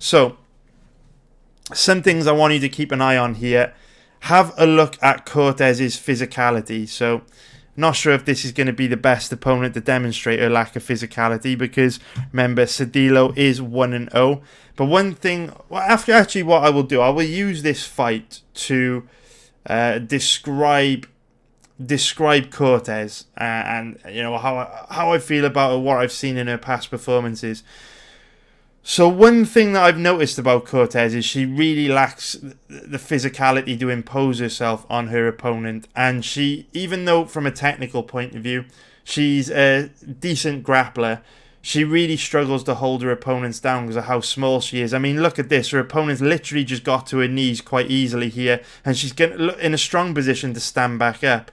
So, some things I want you to keep an eye on here. Have a look at Cortez's physicality. So, not sure if this is going to be the best opponent to demonstrate her lack of physicality, because remember, Cedillo is 1-0. But one thing, well, actually what I will do, I will use this fight to describe Cortez and how I feel about her, what I've seen in her past performances. So one thing that I've noticed about Cortez is she really lacks the physicality to impose herself on her opponent. And she, even though from a technical point of view, she's a decent grappler, she really struggles to hold her opponents down because of how small she is. I mean, look at this. Her opponent's literally just got to her knees quite easily here. And she's in a strong position to stand back up.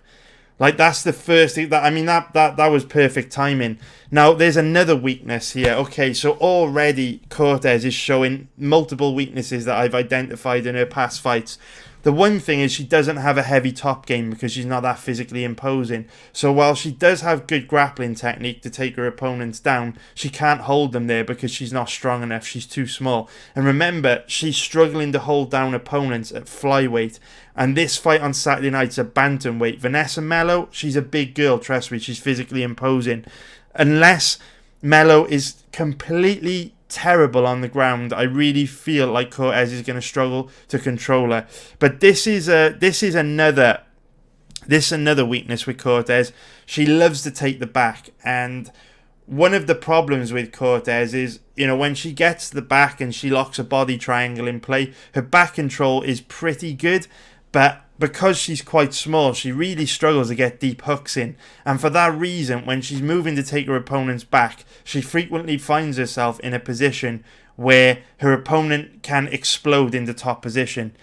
Like, that's the first thing that was perfect timing. Now, there's another weakness here. Okay, so already Cortez is showing multiple weaknesses that I've identified in her past fights. The one thing is she doesn't have a heavy top game because she's not that physically imposing. So while she does have good grappling technique to take her opponents down, she can't hold them there because she's not strong enough. She's too small. And remember, she's struggling to hold down opponents at flyweight. And this fight on Saturday night's a bantamweight. Vanessa Melo, she's a big girl, trust me. She's physically imposing. Unless Melo is completely terrible on the ground, I really feel like Cortez is going to struggle to control her. But this is another weakness with Cortez. She loves to take the back, and one of the problems with Cortez is, when she gets the back and she locks a body triangle in play, her back control is pretty good, but because she's quite small, she really struggles to get deep hooks in. And for that reason, when she's moving to take her opponent's back, she frequently finds herself in a position where her opponent can explode into top position.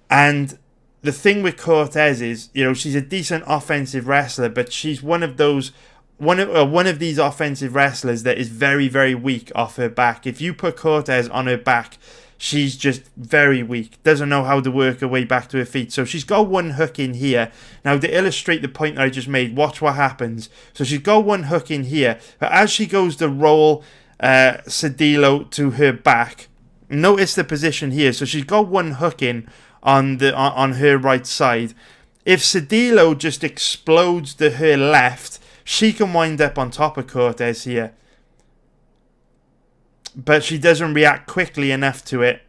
And the thing with Cortez is, she's a decent offensive wrestler, but she's one of these offensive wrestlers that is very, very weak off her back. If you put Cortez on her back, she's just very weak, doesn't know how to work her way back to her feet. So she's got one hook in here. Now, to illustrate the point that I just made, watch what happens. So she's got one hook in here, but as she goes to roll Cedillo to her back, notice the position here. So she's got one hook in on her right side. If Cedillo just explodes to her left, she can wind up on top of Cortez here. But she doesn't react quickly enough to it,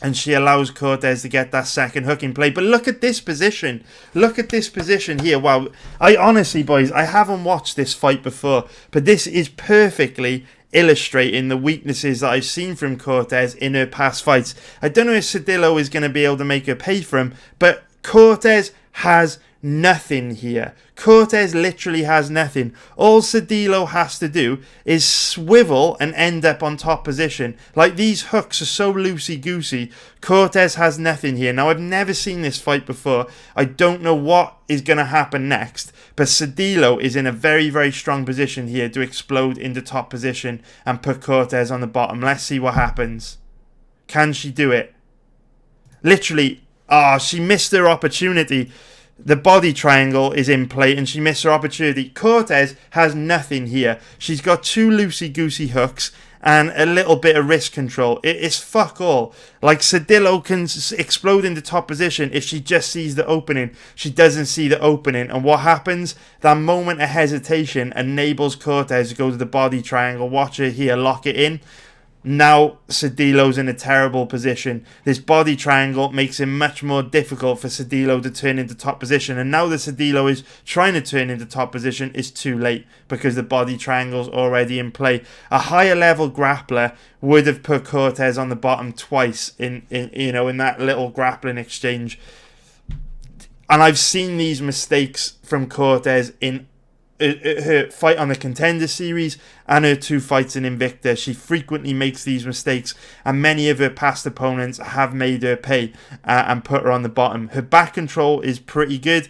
and she allows Cortez to get that second hook in play. But look at this position. Look at this position here. Wow. I honestly, boys, I haven't watched this fight before, but this is perfectly illustrating the weaknesses that I've seen from Cortez in her past fights. I don't know if Cedillo is going to be able to make her pay for him, but Cortez has nothing here. Cortez literally has nothing. All Cedillo has to do is swivel and end up on top position. Like, these hooks are so loosey-goosey. Cortez has nothing here. Now, I've never seen this fight before. I don't know what is going to happen next. But Cedillo is in a very, very strong position here to explode into top position and put Cortez on the bottom. Let's see what happens. Can she do it? Literally, she missed her opportunity. The body triangle is in play and she missed her opportunity. Cortez has nothing here. She's got two loosey-goosey hooks and a little bit of wrist control. It is fuck all. Like, Cedillo can explode into top position if she just sees the opening. She doesn't see the opening. And what happens? That moment of hesitation enables Cortez to go to the body triangle. Watch her here, lock it in. Now Cedillo's in a terrible position. This body triangle makes it much more difficult for Cedillo to turn into top position. And now that Cedillo is trying to turn into top position, it's too late because the body triangle's already in play. A higher level grappler would have put Cortez on the bottom twice in that little grappling exchange. And I've seen these mistakes from Cortez in her fight on the Contender Series and her two fights in Invicta. She frequently makes these mistakes, and many of her past opponents have made her pay and put her on the bottom. Her back control is pretty good.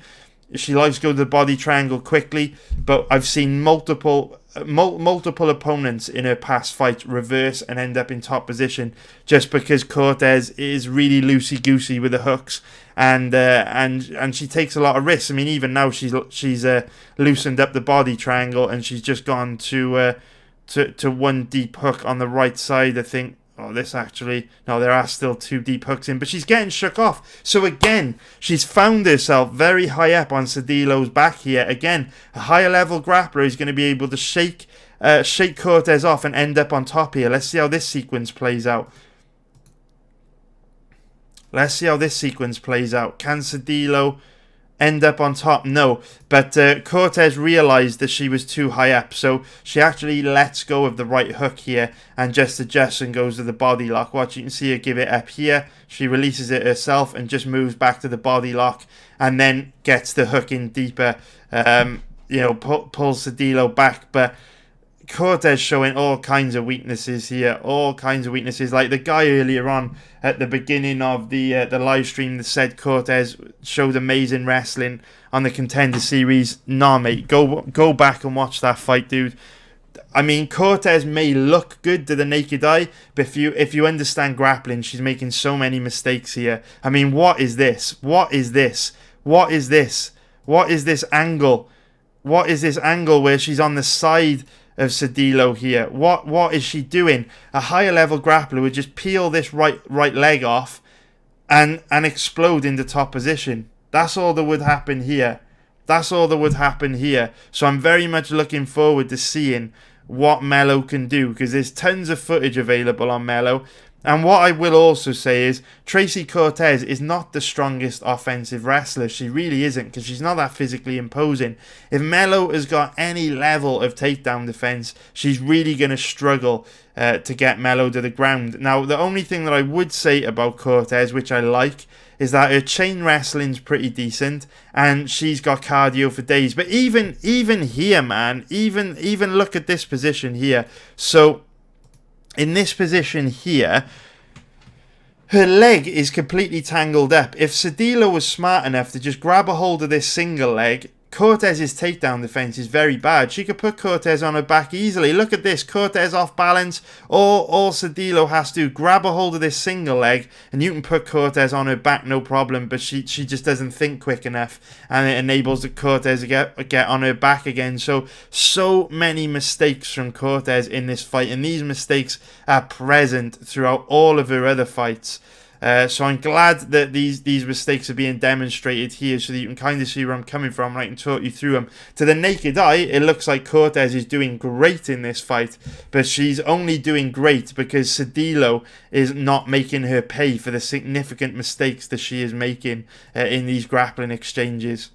She likes to go to the body triangle quickly, but I've seen multiple opponents in her past fights reverse and end up in top position just because Cortez is really loosey-goosey with the hooks, and she takes a lot of risks. I mean, even now she's loosened up the body triangle and she's just gone to one deep hook on the right side, I think. this actually... No, there are still 2 deep hooks in, but she's getting shook off. So again, she's found herself very high up on Cedilo's back here. Again, a higher level grappler is going to be able to shake Cortez off and end up on top here. Let's see how this sequence plays out. Can Cedilo end up on top? No, but Cortez realized that she was too high up, so she actually lets go of the right hook here and just adjusts and goes to the body lock. Watch, you can see her give it up here. She releases it herself and just moves back to the body lock and then gets the hook in deeper. Pulls Cedilo back, but Cortez showing all kinds of weaknesses here, like the guy earlier on at the beginning of the live stream that said Cortez showed amazing wrestling on the Contender Series. Nah, mate, go back and watch that fight, dude. I mean, Cortez may look good to the naked eye, but if you understand grappling, she's making so many mistakes here. I mean, what is this angle? What is this angle where she's on the side of Cedilo here? What is she doing? A higher level grappler would just peel this right leg off and explode into top position. That's all that would happen here. So I'm very much looking forward to seeing what Melo can do, because there's tons of footage available on Melo. And what I will also say is Tracy Cortez is not the strongest offensive wrestler. She really isn't, because she's not that physically imposing. If Melo has got any level of takedown defense, she's really going to struggle to get Melo to the ground. Now, the only thing that I would say about Cortez, which I like, is that her chain wrestling's pretty decent and she's got cardio for days. But even here, man, even look at this position here. So in this position here, her leg is completely tangled up. If Cedilo was smart enough to just grab a hold of this single leg, Cortez's takedown defense is very bad. She could put Cortez on her back easily. Look at this, Cortez off balance. All Cedilo has to do, grab a hold of this single leg, and you can put Cortez on her back, no problem. But she just doesn't think quick enough, and it enables the Cortez to get on her back again. So many mistakes from Cortez in this fight, and these mistakes are present throughout all of her other fights. So I'm glad that these mistakes are being demonstrated here, so that you can kind of see where I'm coming from, and I can talk you through them. To the naked eye, it looks like Cortez is doing great in this fight, but she's only doing great because Cedilo is not making her pay for the significant mistakes that she is making in these grappling exchanges.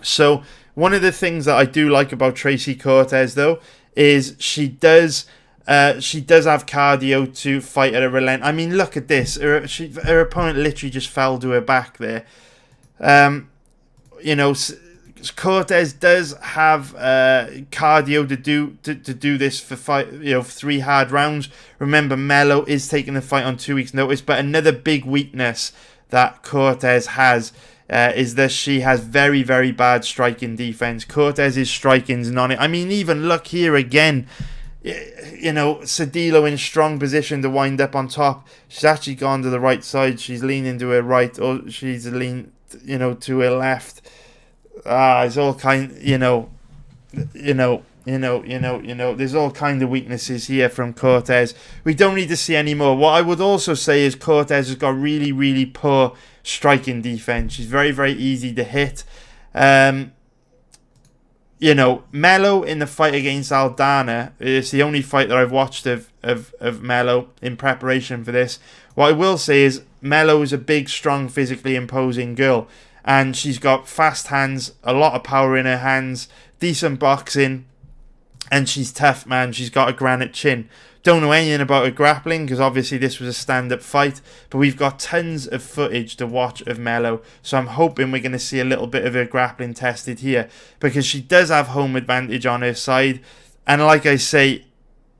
So one of the things that I do like about Tracy Cortez, though, is she does have cardio to fight at a relent. I mean, look at this. Her opponent literally just fell to her back there. Cortez does have cardio to do this for 3 hard rounds. Remember, Melo is taking the fight on 2 weeks' notice. But another big weakness that Cortez has is that she has very, very bad striking defense. Cortez's striking's not it. I mean, even look here again. Cedilo in strong position to wind up on top. She's actually gone to the right side. She's leaning to her right, or she's leaned, to her left. It's all kind, there's all kind of weaknesses here from Cortez. We don't need to see any more. What I would also say is Cortez has got really, really poor striking defense. She's very, very easy to hit. Melo in the fight against Aldana, it's the only fight that I've watched of Melo in preparation for this. What I will say is Melo is a big, strong, physically imposing girl, and she's got fast hands, a lot of power in her hands, decent boxing, and she's tough, man. She's got a granite chin. Don't know anything about her grappling, because obviously this was a stand-up fight, but we've got tons of footage to watch of Melo, so I'm hoping we're going to see a little bit of her grappling tested here, because she does have home advantage on her side, and like I say,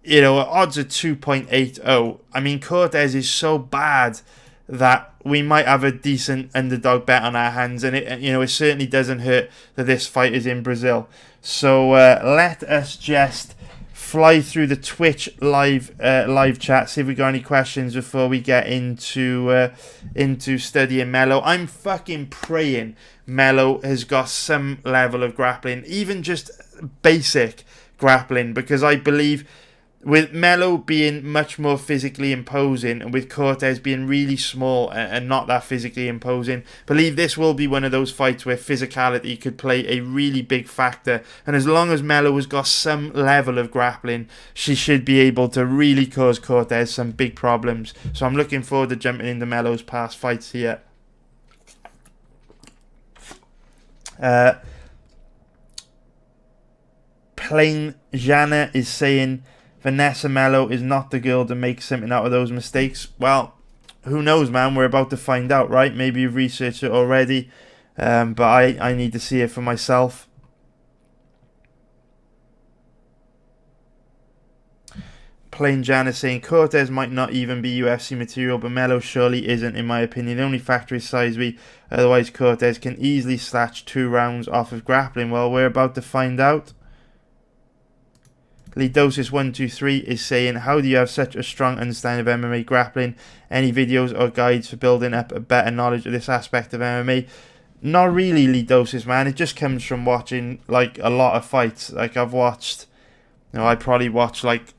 her odds are 2.80. I mean, Cortez is so bad that we might have a decent underdog bet on our hands, and it certainly doesn't hurt that this fight is in Brazil. So let us just fly through the Twitch live chat, see if we got any questions before we get into studying Melo. I'm fucking praying Melo has got some level of grappling, even just basic grappling, because I believe with Melo being much more physically imposing and with Cortez being really small and not that physically imposing, I believe this will be one of those fights where physicality could play a really big factor. And as long as Melo has got some level of grappling, she should be able to really cause Cortez some big problems. So I'm looking forward to jumping into Melo's past fights here. Plain Jana is saying Vanessa Melo is not the girl to make something out of those mistakes. Well, who knows, man? We're about to find out, right? Maybe you've researched it already, but I need to see it for myself. Plain Jan is saying Cortez might not even be UFC material, but Melo surely isn't, in my opinion. The only factor is size weak. Otherwise, Cortez can easily snatch 2 rounds off of grappling. Well, we're about to find out. Lidosis123 is saying, how do you have such a strong understanding of MMA grappling? Any videos or guides for building up a better knowledge of this aspect of MMA? Not really, Lidosis, man. It just comes from watching like a lot of fights. Like I've watched, I probably watch like,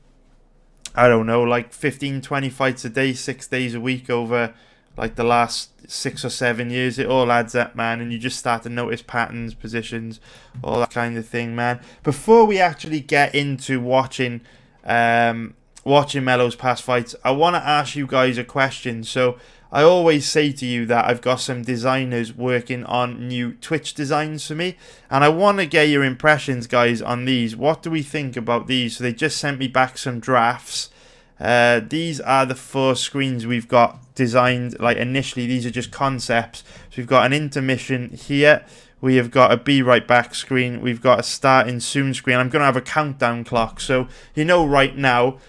I don't know, like 15, 20 fights a day, 6 days a week over like the last 6 or 7 years. It all adds up, man, and you just start to notice patterns, positions, all that kind of thing, man. Before we actually get into watching Melo's past fights, I want to ask you guys a question. So I always say to you that I've got some designers working on new Twitch designs for me, and I want to get your impressions, guys, on these. What do we think about these? So they just sent me back some drafts. These are the 4 screens we've got designed. Like initially, these are just concepts. So we've got an intermission here. We have got a be right back screen. We've got a starting soon screen. I'm going to have a countdown clock. So right now,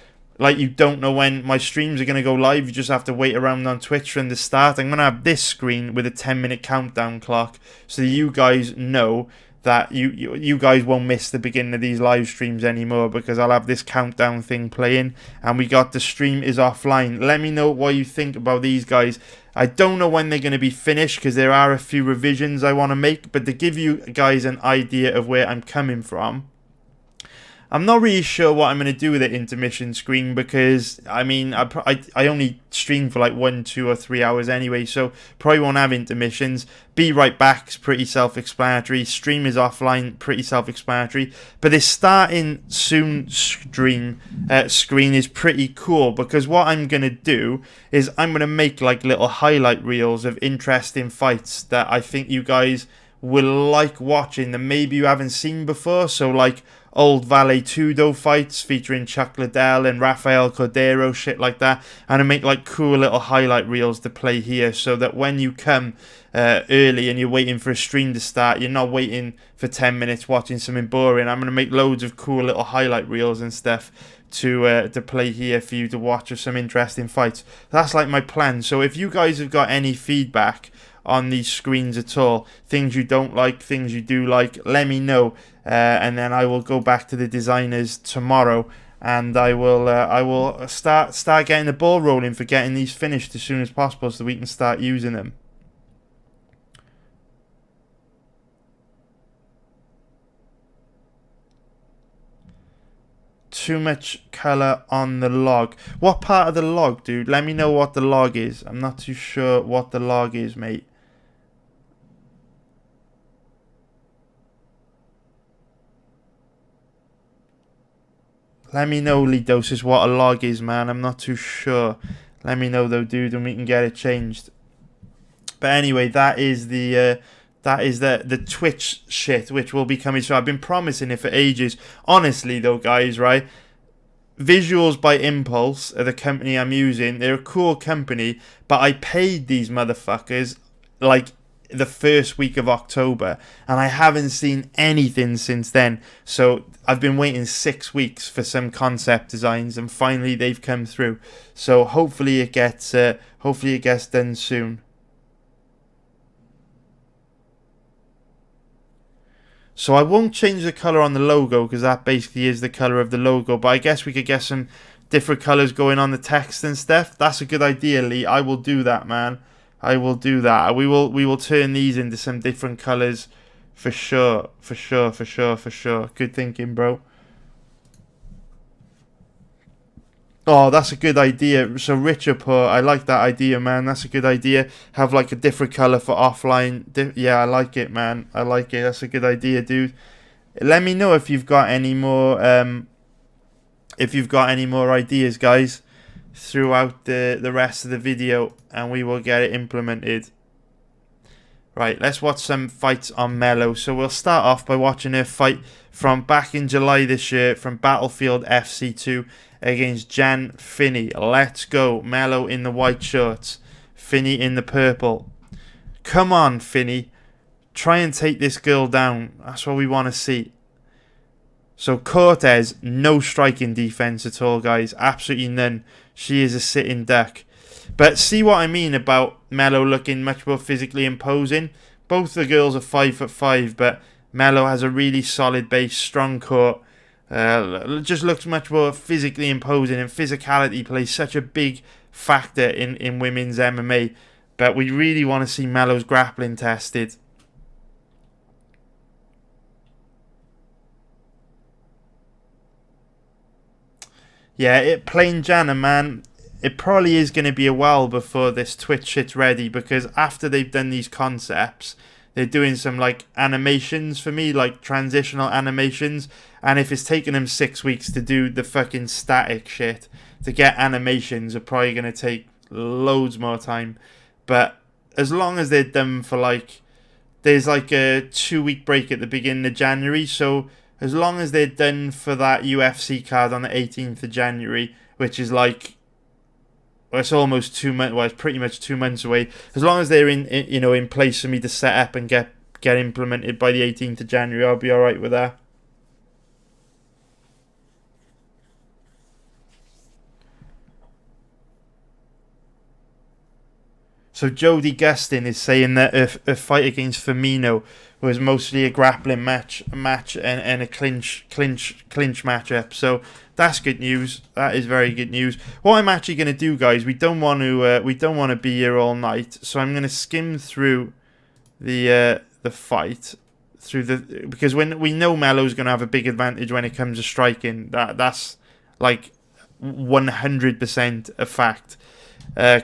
like you don't know when my streams are going to go live. You just have to wait around on Twitch from the start. I'm going to have this screen with a 10-minute countdown clock so you guys know that you guys won't miss the beginning of these live streams anymore, because I'll have this countdown thing playing, and we got the stream is offline. Let me know what you think about these guys. I don't know when they're going to be finished because there are a few revisions I want to make, but to give you guys an idea of where I'm coming from, I'm not really sure what I'm going to do with the intermission screen, because I mean I only stream for like 1, 2 or 3 hours anyway, so probably won't have intermissions. Be right back's pretty self-explanatory. Stream is offline, pretty self-explanatory. But this starting soon screen is pretty cool, because what I'm going to do is I'm going to make like little highlight reels of interesting fights that I think you guys will like watching that maybe you haven't seen before. So like old Vale Tudo fights featuring Chuck Liddell and Rafael Cordero, shit like that, and I make like cool little highlight reels to play here, so that when you come early and you're waiting for a stream to start, you're not waiting for 10 minutes watching something boring. I'm going to make loads of cool little highlight reels and stuff to play here for you to watch of some interesting fights. That's like my plan. So if you guys have got any feedback on these screens at all, things you don't like, things you do like, let me know, and then I will go back to the designers tomorrow, and I will start getting the ball rolling for getting these finished as soon as possible, so we can start using them. Too much colour on the log. What part of the log, dude? Let me know what the log is. I'm not too sure what the log is, mate. Let me know, Lidosis, what a log is, man. I'm not too sure. Let me know though, dude, and we can get it changed. But anyway, that is the Twitch shit, which will be coming. So I've been promising it for ages. Honestly though, guys, right? Visuals by Impulse are the company I'm using. They're a cool company, but I paid these motherfuckers like the first week of October, and I haven't seen anything since then. So I've been waiting 6 weeks for some concept designs, and finally they've come through. So hopefully it gets done soon. So I won't change the colour on the logo, because that basically is the colour of the logo. But I guess we could get some different colours going on the text and stuff. That's a good idea, Lee. I will do that, man. I will do that. We will turn these into some different colours for sure. For sure. Good thinking, bro. Oh, that's a good idea. So richer put. I like that idea, man. That's a good idea. Have like a different color for offline. Yeah, I like it, man. I like it. That's a good idea, dude. Let me know if you've got any more. If you've got any more ideas, guys, throughout the rest of the video, and we will get it implemented. Right, let's watch some fights on Melo. So we'll start off by watching her fight from back in July this year from Battlefield FC2 against Jan Finney. Let's go. Melo in the white shorts, Finney in the purple. Come on, Finney. Try and take this girl down. That's what we want to see. So Cortez, no striking defense at all, guys. Absolutely none. She is a sitting duck. But see what I mean about Melo looking much more physically imposing. Both the girls are 5'5", but Melo has a really solid base, strong court. Just looks much more physically imposing, and physicality plays such a big factor in women's MMA. But we really want to see Melo's grappling tested. Yeah, plain Jana, man. It probably is going to be a while before this Twitch shit's ready, because after they've done these concepts, they're doing some like animations for me, like transitional animations. And if it's taking them 6 weeks to do the fucking static shit, to get animations are probably going to take loads more time. But as long as they're done for like, there's like a 2-week break at the beginning of January, so as long as they're done for that UFC card on the 18th of January, which is like, well, it's almost 2 months. Well, it's pretty much 2 months away. As long as they're in place for me to set up and get implemented by the 18th of January, I'll be all right with that. So Jodie Gustin is saying that a fight against Firmino was mostly a grappling match and a clinch matchup. So that's good news. That is very good news. What I'm actually going to do, guys, we don't want to be here all night. So I'm going to skim through the fight because when we know Melo's going to have a big advantage when it comes to striking. That's like 100% a fact.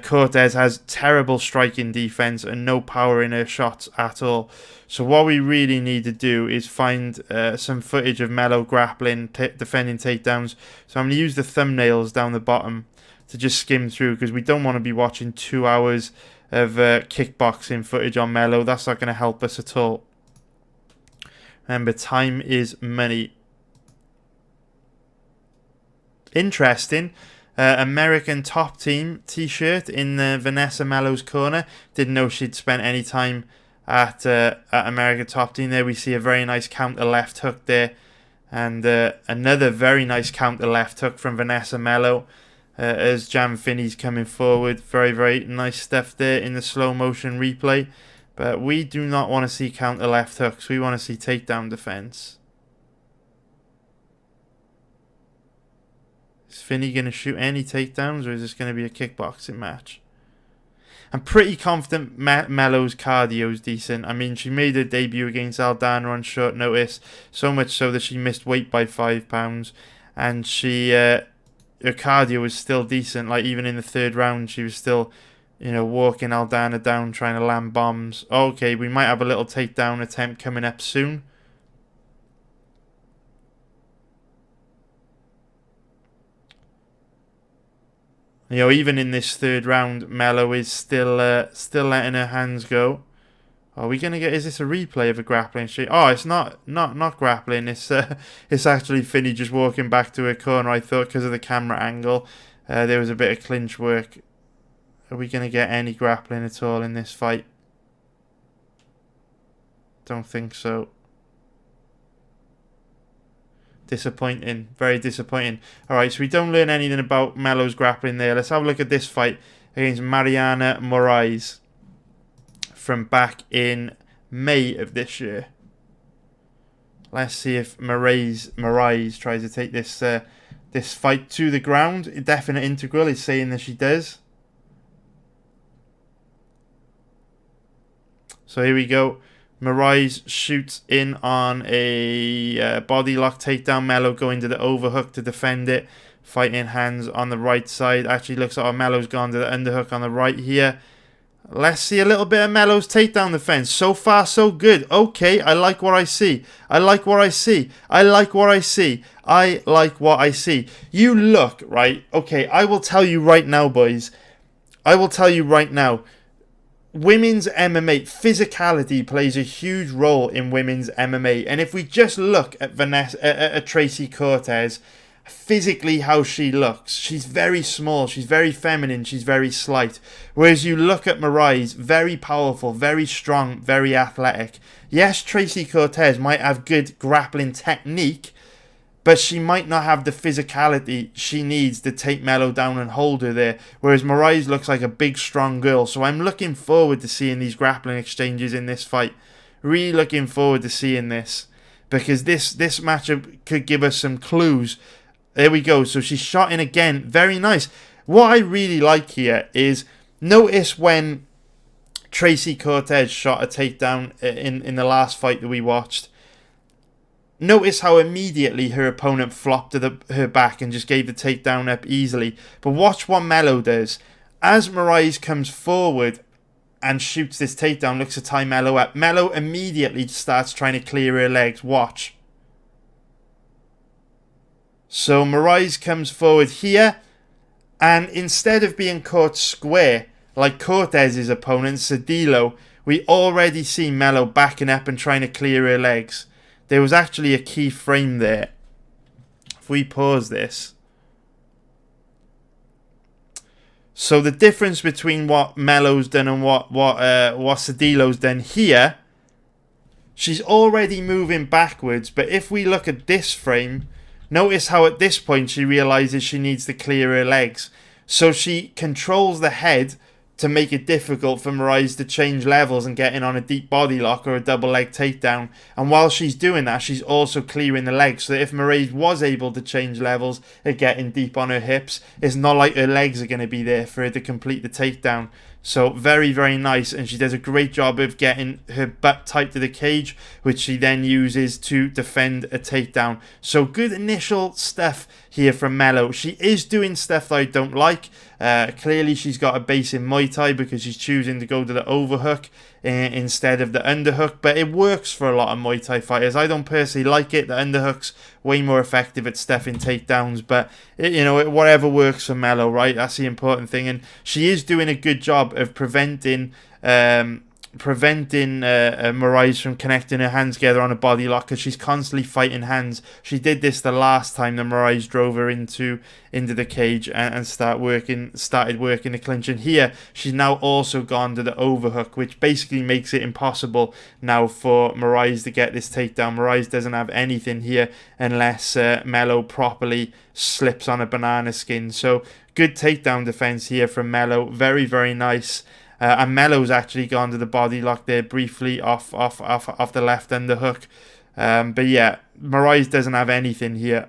Cortez has terrible striking defense and no power in her shots at all. So what we really need to do is find some footage of Melo grappling, defending takedowns. So I'm going to use the thumbnails down the bottom to just skim through, because we don't want to be watching 2 hours of kickboxing footage on Melo. That's not going to help us at all. Remember, time is money. Interesting. American Top Team t-shirt in Vanessa Melo's corner. Didn't know she'd spent any time at American Top Team. There we see a very nice counter left hook there, and another very nice counter left hook from Vanessa Melo as Jan Finney's coming forward. Very, very nice stuff there in the slow motion replay. But we do not want to see counter left hooks. We want to see takedown defense. Is Finney going to shoot any takedowns, or is this going to be a kickboxing match? I'm pretty confident Melo's cardio is decent. I mean, she made her debut against Aldana on short notice, so much so that she missed weight by 5 pounds, and her cardio was still decent. Like, even in the third round, she was still, walking Aldana down, trying to land bombs. Okay, we might have a little takedown attempt coming up soon. Even in this third round, Melo is still letting her hands go. Are we gonna get? Is this a replay of a grappling streak? Oh, it's not grappling. It's actually Finney just walking back to her corner. I thought because of the camera angle, there was a bit of clinch work. Are we gonna get any grappling at all in this fight? Don't think so. Disappointing. Very disappointing. Alright, so we don't learn anything about Melo's grappling there. Let's have a look at this fight against Mariana Moraes from back in May of this year. Let's see if Moraes tries to take this fight to the ground. Definite integral is saying that she does. So here we go. Moraes shoots in on a body lock takedown. Melo going to the overhook to defend it. fighting hands on the right side. Actually looks like Melo's gone to the underhook on the right here. Let's see a little bit of Melo's takedown defense. So far, so good. Okay, I like what I see. I like what I see. I like what I see. I like what I see. You look, right? Okay, I will tell you right now, boys. I will tell you right now. Women's MMA, physicality plays a huge role in women's MMA. And if we just look at Vanessa, at Tracy Cortez, physically how she looks, she's very small, she's very feminine, she's very slight. Whereas you look at Moraes, very powerful, very strong, very athletic. Yes, Tracy Cortez might have good grappling technique, but she might not have the physicality she needs to take Melo down and hold her there. Whereas Moraes looks like a big, strong girl. So I'm looking forward to seeing these grappling exchanges in this fight. Really looking forward to seeing this, because this matchup could give us some clues. There we go. So she's shot in again. Very nice. What I really like here is, notice when Tracy Cortez shot a takedown in the last fight that we watched. Notice how immediately her opponent flopped to her back and just gave the takedown up easily. But watch what Melo does. As Moraes comes forward and shoots this takedown, looks to tie Melo up, Melo immediately starts trying to clear her legs. Watch. So Moraes comes forward here, and instead of being caught square like Cortez's opponent, Cedillo, we already see Melo backing up and trying to clear her legs. There was actually a key frame there. If we pause this. So the difference between what Melo's done and what Cedillo's done here, she's already moving backwards, but if we look at this frame, notice how at this point she realizes she needs to clear her legs. So she controls the head to make it difficult for Moraes to change levels and get in on a deep body lock or a double leg takedown. And while she's doing that, she's also clearing the legs, so that if Moraes was able to change levels and get in deep on her hips, it's not like her legs are going to be there for her to complete the takedown. So very, very nice, and she does a great job of getting her butt tight to the cage, which she then uses to defend a takedown. So good initial stuff here from Melo. She is doing stuff that I don't like. Clearly she's got a base in Muay Thai because she's choosing to go to the overhook instead of the underhook, but it works for a lot of Muay Thai fighters. I don't personally like it. The underhook's way more effective at stuffing takedowns, but whatever works for Melo, right? That's the important thing, and she is doing a good job of preventing Moraes from connecting her hands together on a body lock, because she's constantly fighting hands. She did this the last time that Moraes drove her into the cage and started working the clinch. And here she's now also gone to the overhook, which basically makes it impossible now for Moraes to get this takedown. Moraes doesn't have anything here unless Melo properly slips on a banana skin. So good takedown defense here from Melo. Very, very nice. And Melo's actually gone to the body lock there briefly off the left underhook. But yeah, Moraes doesn't have anything here.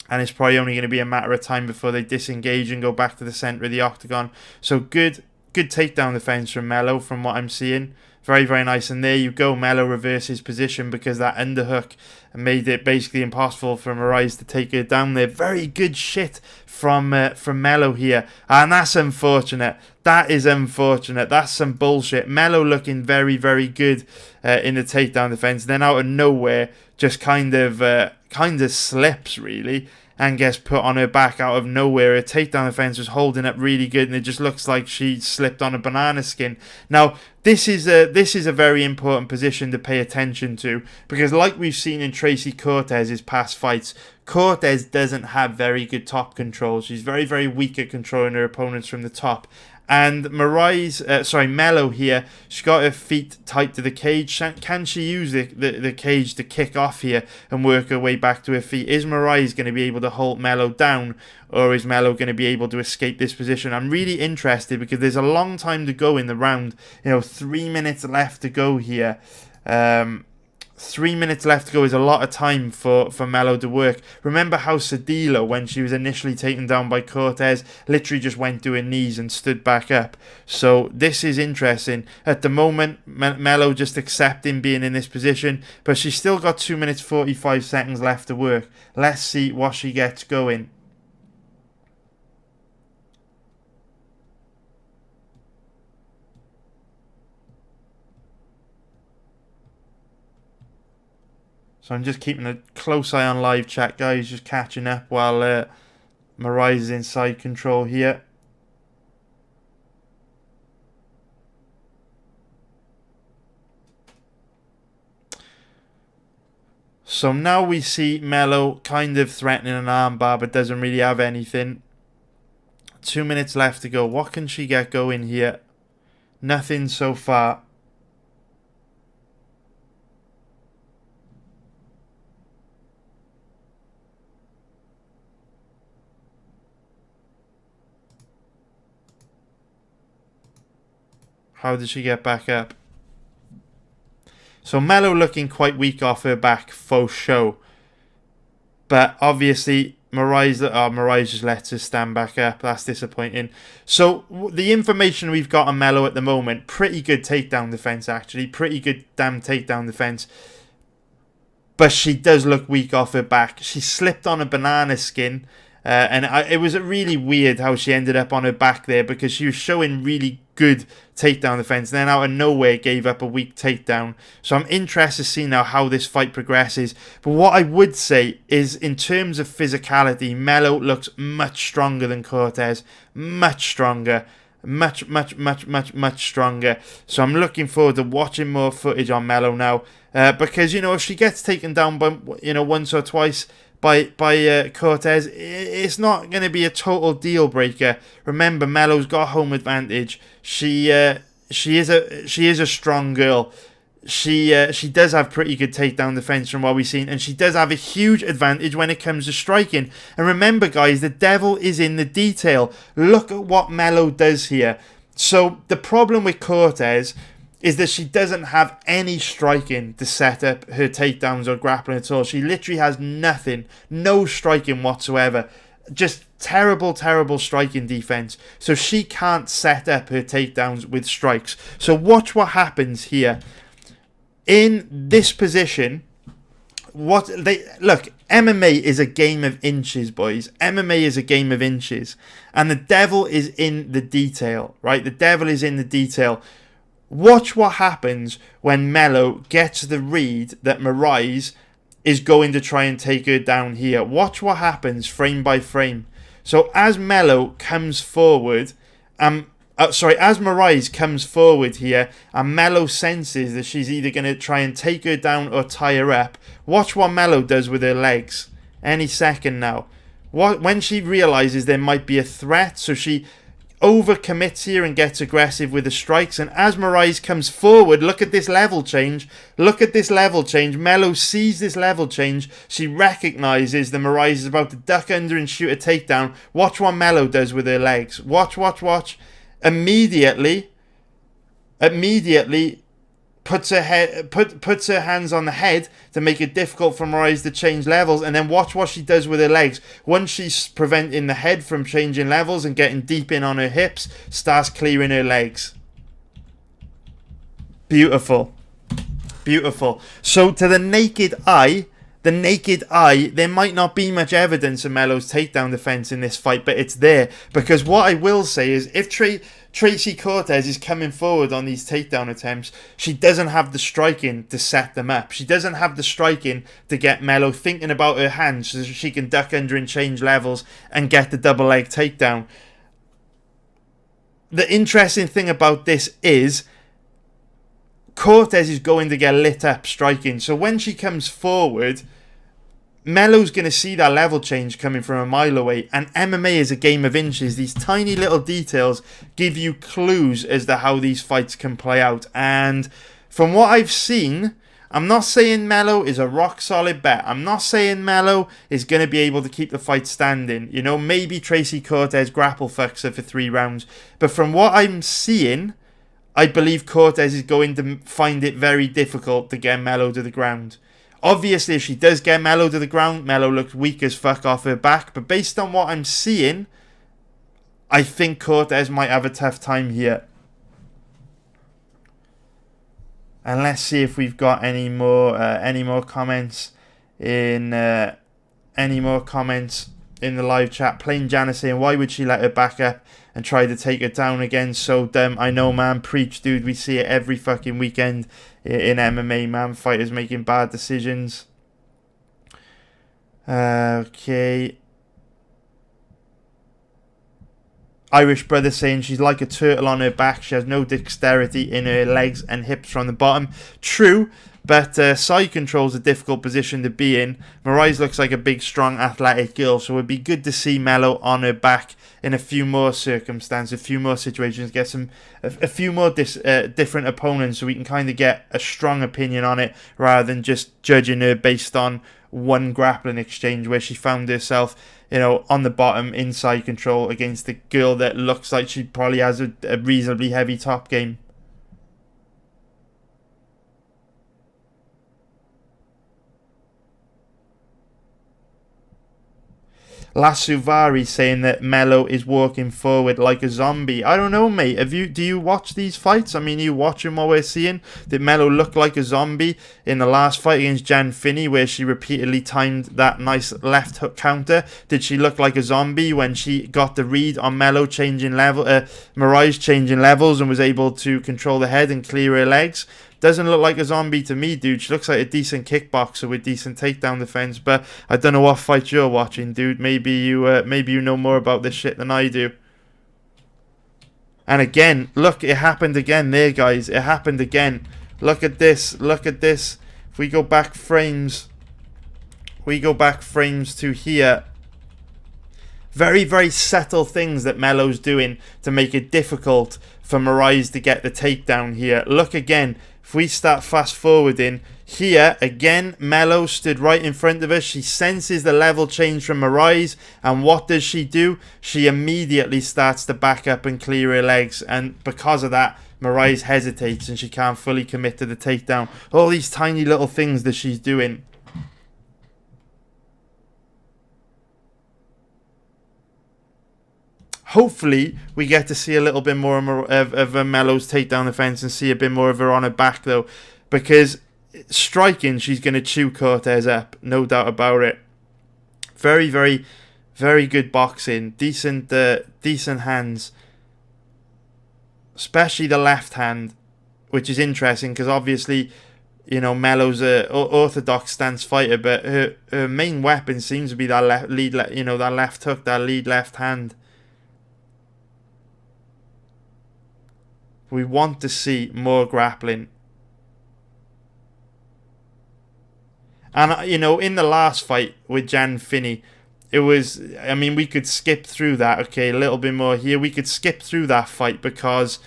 And it's probably only going to be a matter of time before they disengage and go back to the centre of the octagon. So good takedown defense from Melo from what I'm seeing. Very, very nice. And there you go. Melo reverses position because that underhook made it basically impossible for Moraes to take her down there. Very good shit from Melo here. And that's unfortunate. That is unfortunate. That's some bullshit. Melo looking very, very good in the takedown defense. Then out of nowhere, just kind of slips really and gets put on her back out of nowhere. Her takedown defense was holding up really good, and it just looks like she slipped on a banana skin. Now, this is a very important position to pay attention to, because like we've seen in Tracy Cortez's past fights, Cortez doesn't have very good top control. She's very, very weak at controlling her opponents from the top. And Melo here, she's got her feet tight to the cage. Can she use the cage to kick off here and work her way back to her feet? Is Moraes going to be able to hold Melo down, or is Melo going to be able to escape this position? I'm really interested because there's a long time to go in the round. 3 minutes left to go here. 3 minutes left to go is a lot of time for Melo to work. Remember how Cedillo, when she was initially taken down by Cortez, literally just went to her knees and stood back up. So this is interesting. At the moment, Melo just accepting being in this position, but she's still got 2 minutes 45 seconds left to work. Let's see what she gets going. So I'm just keeping a close eye on live chat, guys. Just catching up while Mariah's is inside control here. So now we see Melo kind of threatening an armbar, but doesn't really have anything. 2 minutes left to go. What can she get going here? Nothing so far. How did she get back up? So Melo looking quite weak off her back, faux show. But obviously Mariah's just lets her stand back up. That's disappointing. So the information we've got on Melo at the moment, pretty good takedown defense actually. Pretty good damn takedown defense. But she does look weak off her back. She slipped on a banana skin. It was really weird how she ended up on her back there, because she was showing really good takedown defense. Then out of nowhere gave up a weak takedown. So I'm interested to see now how this fight progresses. But what I would say is, in terms of physicality, Melo looks much stronger than Cortez. Much stronger. Much stronger. So I'm looking forward to watching more footage on Melo now. Because, if she gets taken down by, once or twice by Cortez, it's not going to be a total deal breaker. Remember, Melo's got home advantage. She is a strong girl. She does have pretty good takedown defense from what we've seen, and she does have a huge advantage when it comes to striking. And remember, guys, the devil is in the detail. Look at what Melo does here. So the problem with Cortez is that she doesn't have any striking to set up her takedowns or grappling at all. She literally has nothing, no striking whatsoever. Just terrible striking defense. So she can't set up her takedowns with strikes. So watch what happens here. In this position, MMA is a game of inches, boys. MMA is a game of inches. And the devil is in the detail, right? The devil is in the detail. Watch what happens when Melo gets the read that Mariah is going to try and take her down here. Watch what happens frame by frame. So as Melo comes forward, as Mariah comes forward here, and Melo senses that she's either going to try and take her down or tie her up, watch what Melo does with her legs. Any second now. When she realizes there might be a threat, so she overcommits here and gets aggressive with the strikes. And as Mariah comes forward, look at this level change. Look at this level change. Melo sees this level change. She recognizes that Mariah is about to duck under and shoot a takedown. Watch what Melo does with her legs. Watch. Immediately puts her hands on the head to make it difficult for Mariah to change levels, and then watch what she does with her legs. Once she's preventing the head from changing levels and getting deep in on her hips, starts clearing her legs. Beautiful. So to the naked eye, there might not be much evidence of Melo's takedown defense in this fight, but it's there. Because what I will say is, if Tracy Cortez is coming forward on these takedown attempts, she doesn't have the striking to set them up. She doesn't have the striking to get Melo thinking about her hands so she can duck under and change levels and get the double leg takedown. The interesting thing about this is Cortez is going to get lit up striking. So when she comes forward, Melo's going to see that level change coming from a mile away. And MMA is a game of inches. These tiny little details give you clues as to how these fights can play out. And from what I've seen, I'm not saying Melo is a rock solid bet. I'm not saying Melo is going to be able to keep the fight standing. Maybe Tracy Cortez grapple fucks her for 3 rounds. But from what I'm seeing, I believe Cortez is going to find it very difficult to get Melo to the ground. Obviously, if she does get Melo to the ground, Melo looks weak as fuck off her back. But based on what I'm seeing, I think Cortez might have a tough time here. And let's see if we've got any more comments in the live chat. Plain Janice saying, why would she let her back up and try to take her down again? So dumb. I know, man. Preach, dude. We see it every fucking weekend in MMA, man. Fighters making bad decisions. Okay. Irish brother saying she's like a turtle on her back. She has no dexterity in her legs and hips from the bottom. True, but side control is a difficult position to be in. Mariah looks like a big, strong, athletic girl, so it would be good to see Melo on her back in a few more circumstances, a few more situations, get a few more different opponents, so we can kind of get a strong opinion on it rather than just judging her based on one grappling exchange where she found herself, on the bottom, inside control against a girl that looks like she probably has a reasonably heavy top game. Lasuvari saying that Melo is walking forward like a zombie. I don't know, mate. Do you watch these fights? I mean, you watching what we're seeing? Did Melo look like a zombie in the last fight against Jan Finney, where she repeatedly timed that nice left hook counter? Did she look like a zombie when she got the read on Melo changing Mariah changing levels and was able to control the head and clear her legs? Doesn't look like a zombie to me, dude. She looks like a decent kickboxer with decent takedown defense, but I don't know what fight you're watching, dude. Maybe you know more about this shit than I do. And again, look, it happened again there, guys. It happened again. Look at this. Look at this. If we go back frames to here. Very, very subtle things that Melo's doing to make it difficult for Mariah to get the takedown here. Look again. If we start fast forwarding here, again, Melo stood right in front of us. She senses the level change from Mariah, and what does she do? She immediately starts to back up and clear her legs, and because of that, Mariah hesitates and she can't fully commit to the takedown. All these tiny little things that she's doing. Hopefully, we get to see a little bit more of Melo's takedown defense and see a bit more of her on her back, though. Because striking, she's going to chew Cortez up, no doubt about it. Very, very, very good boxing. Decent hands. Especially the left hand, which is interesting because obviously, Melo's a orthodox stance fighter, but her main weapon seems to be that that left hook, that lead left hand. We want to see more grappling. And, in the last fight with Jan Finney, we could skip through that. Okay, a little bit more here. We could skip through that fight because,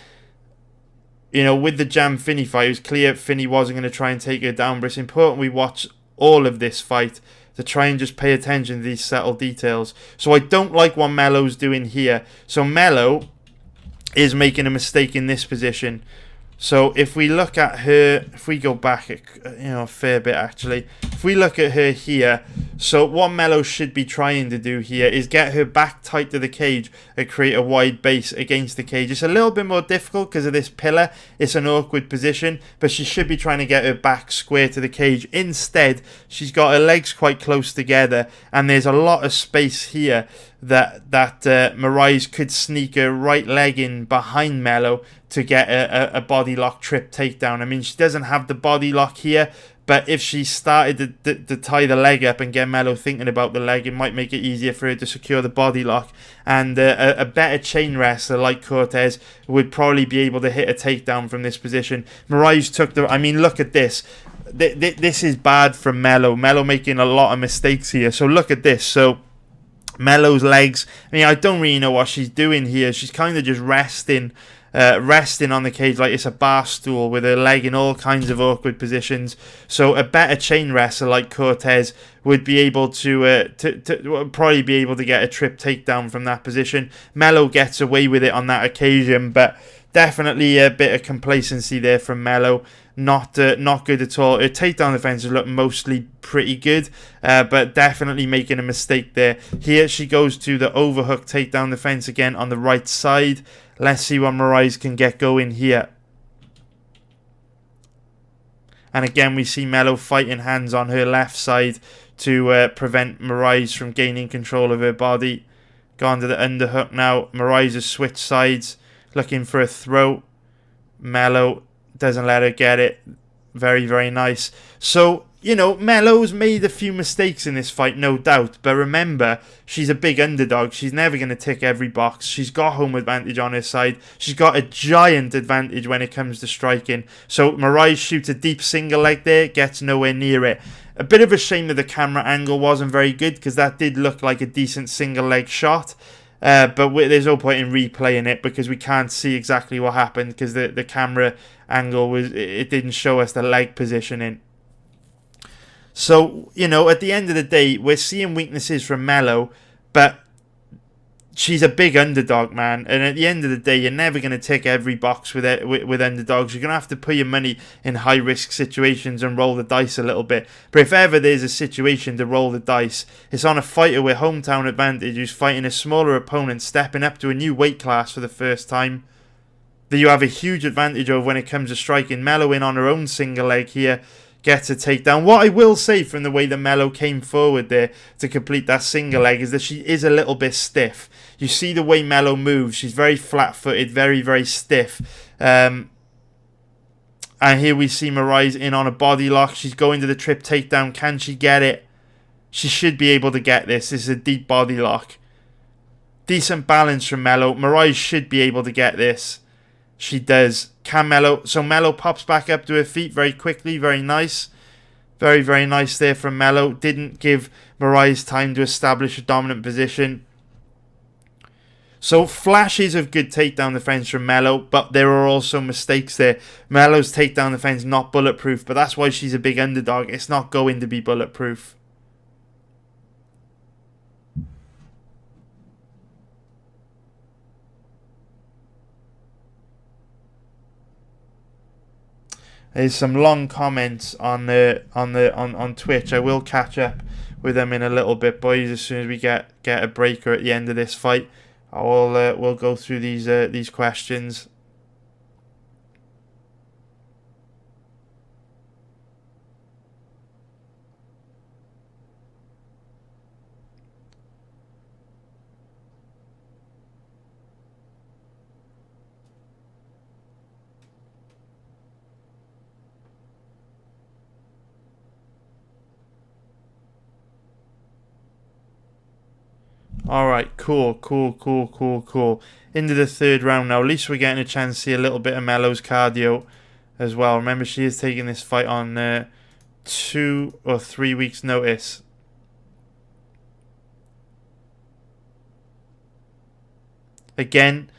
with the Jan Finney fight, it was clear Finney wasn't going to try and take her down. But it's important we watch all of this fight to try and just pay attention to these subtle details. So I don't like what Melo's doing here. So Melo is making a mistake in this position. So if we look at her, if we go back a fair bit actually, if we look at her here, so what Melo should be trying to do here is get her back tight to the cage and create a wide base against the cage. It's a little bit more difficult because of this pillar. It's an awkward position, but she should be trying to get her back square to the cage. Instead, she's got her legs quite close together and there's a lot of space here that Mariah could sneak her right leg in behind Melo to get a body lock trip takedown. I mean, she doesn't have the body lock here, but if she started to tie the leg up and get Melo thinking about the leg, it might make it easier for her to secure the body lock. And a better chain wrestler like Cortez would probably be able to hit a takedown from this position. Mariah took look at this. This is bad from Melo. Melo making a lot of mistakes here. So look at this. So Melo's legs, I don't really know what she's doing here. She's kind of just resting on the cage like it's a bar stool with her leg in all kinds of awkward positions. So a better chain wrestler like Cortez would be able to probably be able to get a trip takedown from that position. Melo gets away with it on that occasion, but definitely a bit of complacency there from Melo. Not good at all. Her takedown defenses look mostly pretty good, but definitely making a mistake there. Here she goes to the overhook takedown defense again on the right side. Let's see what Mariah can get going here. And again, we see Melo fighting hands on her left side to prevent Mariah from gaining control of her body. Gone to the underhook now. Mariah has switched sides, looking for a throw. Melo doesn't let her get it. Very, very nice. So, Melo's made a few mistakes in this fight, no doubt. But remember, she's a big underdog. She's never going to tick every box. She's got home advantage on her side. She's got a giant advantage when it comes to striking. So, Moraes shoots a deep single leg there, gets nowhere near it. A bit of a shame that the camera angle wasn't very good, because that did look like a decent single leg shot. But there's no point in replaying it, because we can't see exactly what happened, because the camera angle it didn't show us the leg positioning. So, at the end of the day, we're seeing weaknesses from Melo, but she's a big underdog, man. And at the end of the day, you're never going to tick every box with underdogs. You're going to have to put your money in high-risk situations and roll the dice a little bit. But if ever there's a situation to roll the dice, it's on a fighter with hometown advantage who's fighting a smaller opponent, stepping up to a new weight class for the first time, that you have a huge advantage over when it comes to striking. Melo in on her own single leg here, gets a takedown. What I will say from the way that Melo came forward there to complete that single leg is that she is a little bit stiff. You see the way Melo moves. She's very flat-footed, very, very stiff. And here we see Moraes in on a body lock. She's going to the trip takedown. Can she get it? She should be able to get this. This is a deep body lock. Decent balance from Melo. Moraes should be able to get this. She does. Can Melo? So Melo pops back up to her feet very quickly. Very nice. Very, very nice there from Melo. Didn't give Moraes time to establish a dominant position. So flashes of good takedown defense from Melo, but there are also mistakes there. Melo's takedown defense not bulletproof, but that's why she's a big underdog. It's not going to be bulletproof. There's some long comments on Twitch. I will catch up with them in a little bit, boys. As soon as we get a breaker at the end of this fight, we'll go through these questions. Alright, cool. Into the third round now. At least we're getting a chance to see a little bit of Melo's cardio as well. Remember, she is taking this fight on 2 or 3 weeks' notice. Again,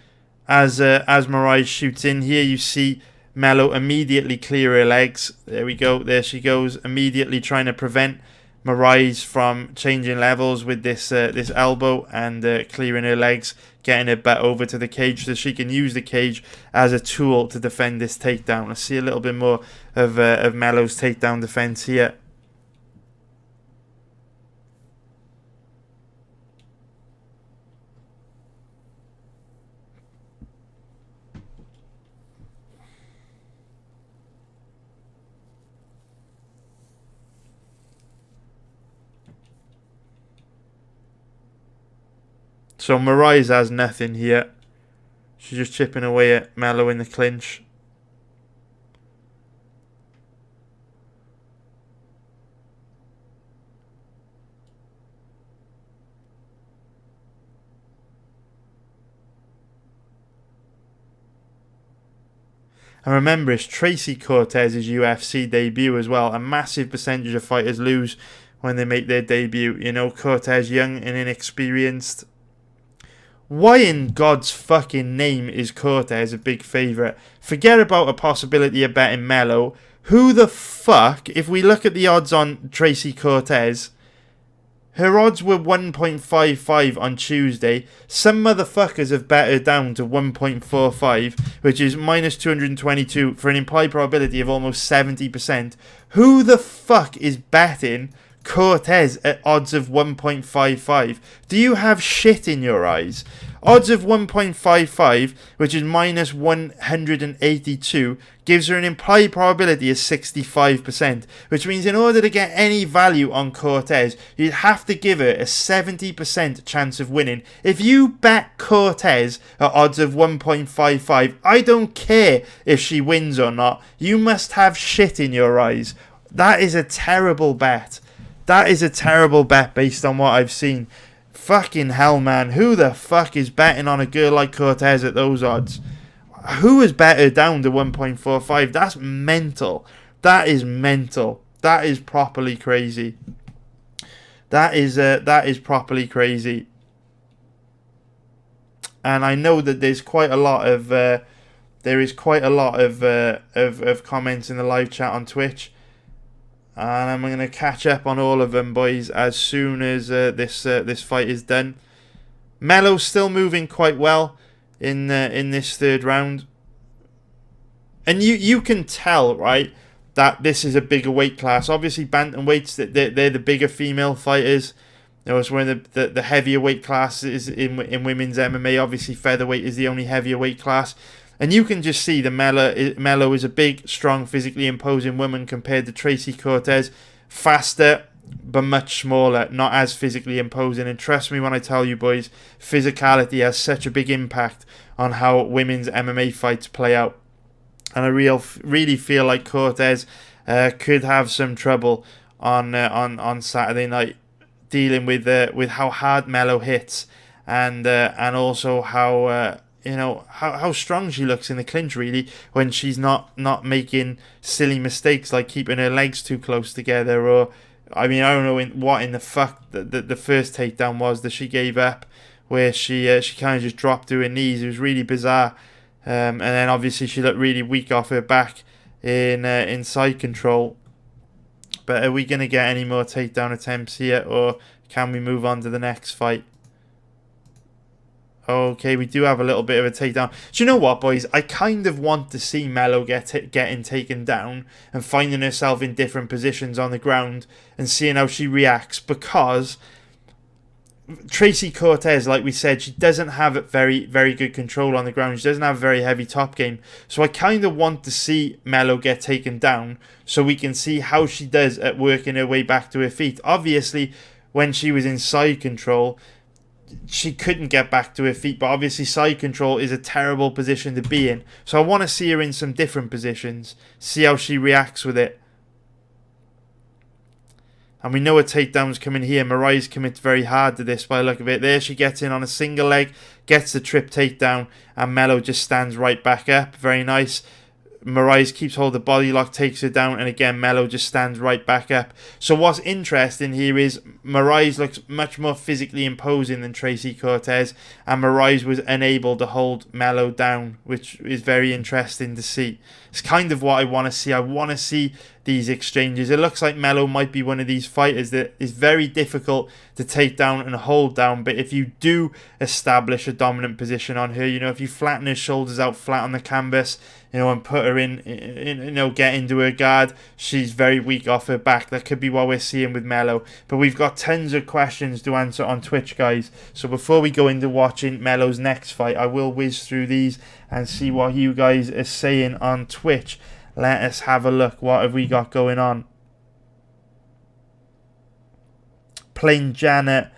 as Moraes shoots in here, you see Melo immediately clear her legs. There we go. There she goes. Immediately trying to prevent Moraes from changing levels with this elbow and clearing her legs, getting her butt over to the cage so she can use the cage as a tool to defend this takedown. Let's see a little bit more of Melo's takedown defense here. So Moraes has nothing here. She's just chipping away at Melo in the clinch. And remember, it's Tracy Cortez's UFC debut as well. A massive percentage of fighters lose when they make their debut. Cortez young and inexperienced. Why in God's fucking name is Cortez a big favourite? Forget about a possibility of betting Melo. Who the fuck, if we look at the odds on Tracy Cortez, her odds were 1.55 on Tuesday. Some motherfuckers have bet her down to 1.45, which is minus 222 for an implied probability of almost 70%. Who the fuck is betting Cortez at odds of 1.55? Do you have shit in your eyes? Odds of 1.55, which is minus 182, gives her an implied probability of 65%, which means in order to get any value on Cortez, you'd have to give her a 70% chance of winning. If you bet Cortez at odds of 1.55, I don't care if she wins or not, you must have shit in your eyes. That is a terrible bet. That is a terrible bet based on what I've seen. Fucking hell, man. Who the fuck is betting on a girl like Cortez at those odds? Who has bet her down to 1.45? That's mental. That is mental. That is properly crazy. That is properly crazy. And I know that there's quite a lot of of comments in the live chat on Twitch. And I'm going to catch up on all of them, boys, as soon as this fight is done. Melo's still moving quite well in this third round. And you can tell, right, that this is a bigger weight class. Obviously, bantamweights, they're the bigger female fighters. You know, it's one of the heavier weight classes in women's MMA. Obviously, featherweight is the only heavier weight class. And you can just see that Melo is a big, strong, physically imposing woman compared to Tracy Cortez. Faster, but much smaller, not as physically imposing. And trust me when I tell you, boys, physicality has such a big impact on how women's MMA fights play out. And I really feel like Cortez could have some trouble on Saturday night dealing with how hard Melo hits and also how how strong she looks in the clinch, really, when she's not making silly mistakes like keeping her legs too close together, or I don't know what in the fuck the first takedown was that she gave up, where she kind of just dropped to her knees. It was really bizarre, and then obviously she looked really weak off her back in side control. But are we gonna get any more takedown attempts here, or can we move on to the next fight? Okay, we do have a little bit of a takedown. Do you know what, boys? I kind of want to see Melo getting taken down and finding herself in different positions on the ground and seeing how she reacts, because Tracy Cortez, like we said, she doesn't have very, very good control on the ground. She doesn't have a very heavy top game. So I kind of want to see Melo get taken down so we can see how she does at working her way back to her feet. Obviously, when she was in side control, she couldn't get back to her feet, but obviously side control is a terrible position to be in. So I want to see her in some different positions, see how she reacts with it. And we know a takedown's coming here. Mariah commits very hard to this by the look of it. There she gets in on a single leg, gets the trip takedown, and Melo just stands right back up. Very nice. Mariah keeps hold of the body lock, takes her down, and again Melo just stands right back up. So what's interesting here is Mariah looks much more physically imposing than Tracy Cortez, and Mariah was unable to hold Melo down, which is very interesting to see. It's kind of what I want to see. I want to see these exchanges. It looks like Melo might be one of these fighters that is very difficult to take down and hold down, but if you do establish a dominant position on her, if you flatten her shoulders out flat on the canvas, and put her in, get into her guard, she's very weak off her back. That could be what we're seeing with Melo. But we've got tons of questions to answer on Twitch, guys. So before we go into watching Melo's next fight, I will whiz through these and see what you guys are saying on Twitch. Let us have a look. What have we got going on? Plain Janet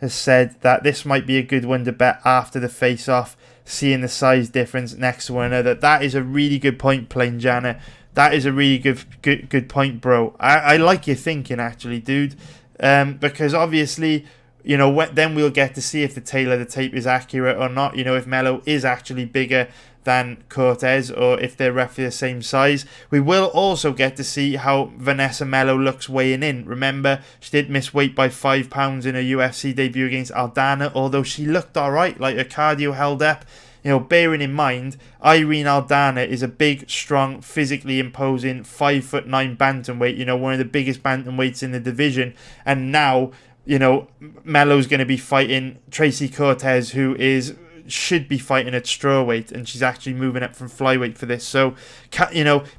has said that this might be a good one to bet after the face-off, seeing the size difference next to one another. That is a really good point, Plain Janet. That is a really good point, bro. I like your thinking, actually, dude. Because obviously, then we'll get to see if the tail of the tape is accurate or not. If Melo is actually bigger than Cortez, or if they're roughly the same size. We will also get to see how Vanessa Melo looks weighing in. Remember, she did miss weight by 5 pounds in her UFC debut against Aldana, although she looked alright, like her cardio held up. Bearing in mind, Irene Aldana is a big, strong, physically imposing 5'9" bantamweight, one of the biggest bantamweights in the division, and now, Melo's going to be fighting Tracy Cortez, who is should be fighting at strawweight, and she's actually moving up from flyweight for this. So,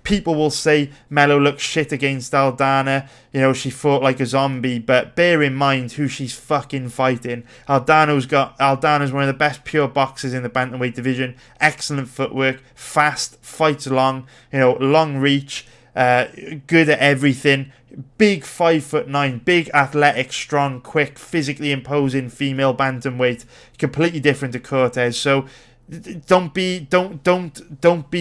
people will say Melo looks shit against Aldana. She fought like a zombie, but bear in mind who she's fucking fighting. Aldana's one of the best pure boxers in the bantamweight division. Excellent footwork, fast, fights long, long reach, good at everything. Big 5'9", big, athletic, strong, quick, physically imposing female bantamweight, completely different to Cortez. So don't be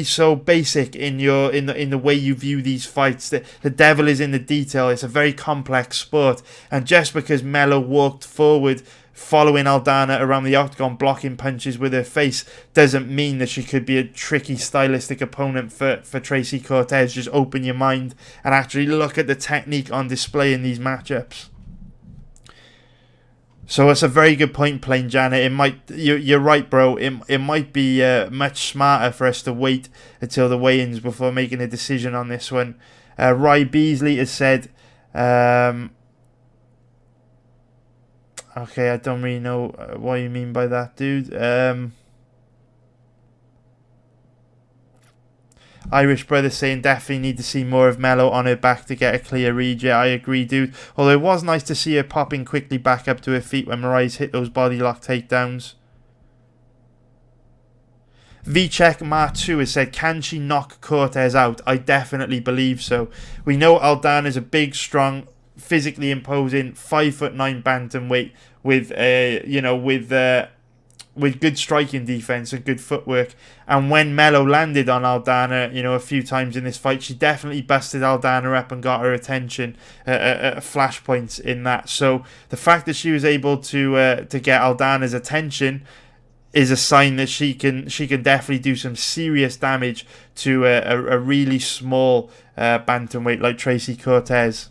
so basic in the way you view these fights. The devil is in the detail. It's a very complex sport, and just because Melo walked forward following Aldana around the octagon, blocking punches with her face, doesn't mean that she could be a tricky stylistic opponent for Tracy Cortez. Just open your mind and actually look at the technique on display in these matchups. So it's a very good point, Plain Janet. You're right, bro. It might be much smarter for us to wait until the weigh-ins before making a decision on this one. Rye Beasley has said, okay, I don't really know what you mean by that, dude. Irish brother saying definitely need to see more of Melo on her back to get a clear read. Yeah, I agree, dude. Although it was nice to see her popping quickly back up to her feet when Moraes hit those body lock takedowns. Vcheck Mar 2 has said, can she knock Cortez out? I definitely believe so. We know Aldana is a big, strong, physically imposing 5'9" bantamweight with good striking defense and good footwork. And when Melo landed on Aldana, a few times in this fight, she definitely busted Aldana up and got her attention at flashpoints in that. So the fact that she was able to get Aldana's attention is a sign that she can definitely do some serious damage to a really small bantamweight like Tracy Cortez.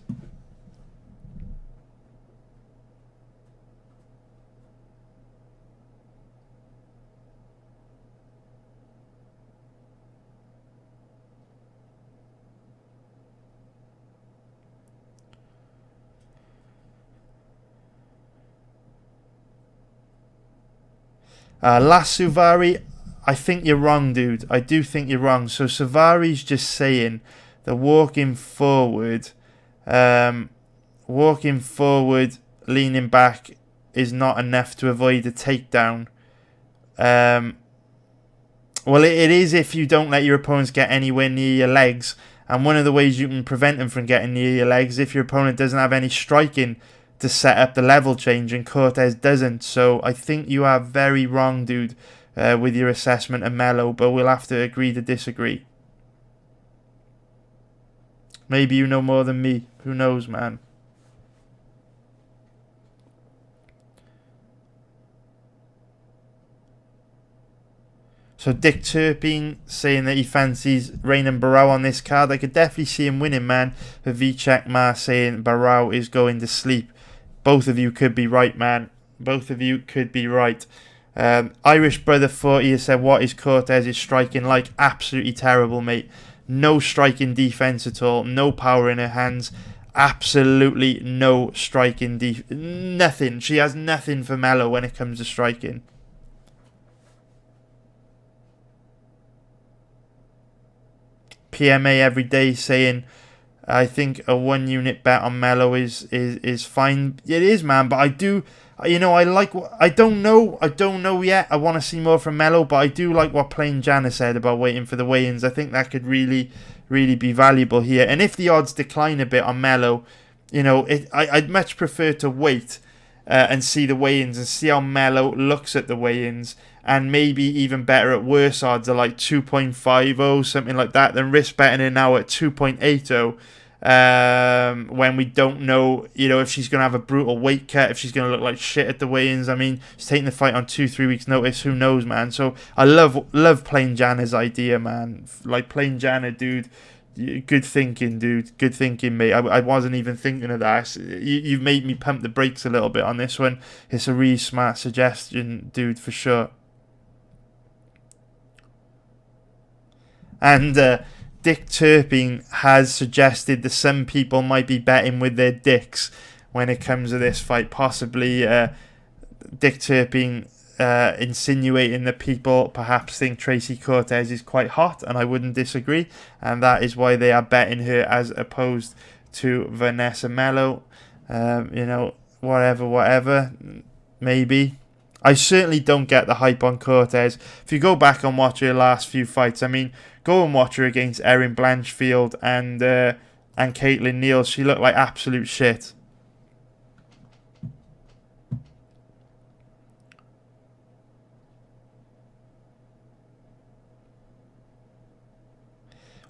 Last Suvari, I think you're wrong, dude. I do think you're wrong. So Savari's just saying that walking forward, leaning back is not enough to avoid a takedown. Well, it is if you don't let your opponents get anywhere near your legs. And one of the ways you can prevent them from getting near your legs if your opponent doesn't have any striking to set up the level change, and Cortez doesn't. So I think you are very wrong, dude, with your assessment of Melo, but we'll have to agree to disagree. Maybe you know more than me. Who knows, man? So Dick Turpin saying that he fancies Raynan Barao on this card. I could definitely see him winning, man. But Vcheck Ma saying Barao is going to sleep. Both of you could be right, man. Both of you could be right. Irish Brother 40 has said, what is Cortez's striking like? Absolutely terrible, mate. No striking defense at all. No power in her hands. Absolutely no striking nothing. She has nothing for Melo when it comes to striking. PMA every day saying, I think a 1 unit bet on Melo is fine. It is, man, but I do, I don't know yet. I want to see more from Melo, but I do like what Plain Jana said about waiting for the weigh-ins. I think that could really be valuable here. And if the odds decline a bit on Melo, I'd much prefer to wait and see the weigh-ins and see how Melo looks at the weigh-ins, and maybe even better at worse odds are like 2.50, something like that, than risk betting her now at 2.80. When we don't know, if she's going to have a brutal weight cut, if she's going to look like shit at the weigh-ins. I mean, she's taking the fight on 2-3 weeks notice. Who knows, man? So I love Plain Jana's idea, man. Like, Plain Jana, dude. Good thinking, dude. Good thinking, mate. I wasn't even thinking of that. You've made me pump the brakes a little bit on this one. It's a really smart suggestion, dude, for sure. And Dick Turpin has suggested that some people might be betting with their dicks when it comes to this fight. Possibly Dick Turpin insinuating that people perhaps think Tracy Cortez is quite hot, and I wouldn't disagree, and that is why they are betting her as opposed to Vanessa Melo. Whatever, maybe. I certainly don't get the hype on Cortez. If you go back and watch her last few fights, I mean, go and watch her against Erin Blanchfield and Caitlin Neal. She looked like absolute shit.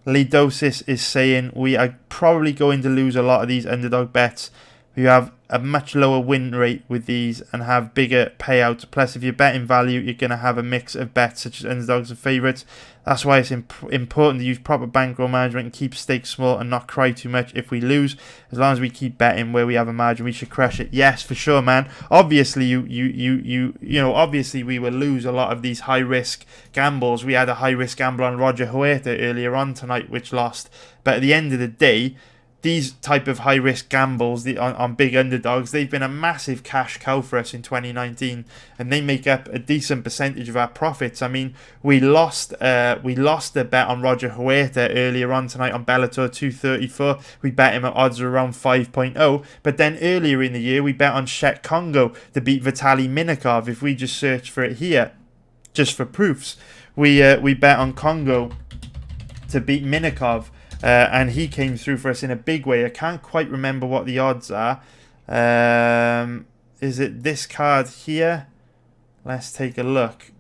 Lidosis is saying we are probably going to lose a lot of these underdog bets. We have a much lower win rate with these and have bigger payouts. Plus, if you're betting value, you're going to have a mix of bets such as underdogs and favourites. That's why it's important to use proper bankroll management and keep stakes small and not cry too much if we lose. As long as we keep betting where we have a margin, we should crush it. Yes, for sure, man. Obviously, obviously we will lose a lot of these high risk gambles. We had a high risk gamble on Roger Huerta earlier on tonight, which lost. But at the end of the day, these type of high-risk gambles on big underdogs, they've been a massive cash cow for us in 2019, and they make up a decent percentage of our profits. I mean, we lost a bet on Roger Huerta earlier on tonight on Bellator 234. We bet him at odds around 5.0, but then earlier in the year, we bet on Shet Congo to beat Vitaly Minikov. If we just search for it here, just for proofs, we bet on Congo to beat Minikov. And he came through for us in a big way. I can't quite remember what the odds are. Is it this card here? Let's take a look.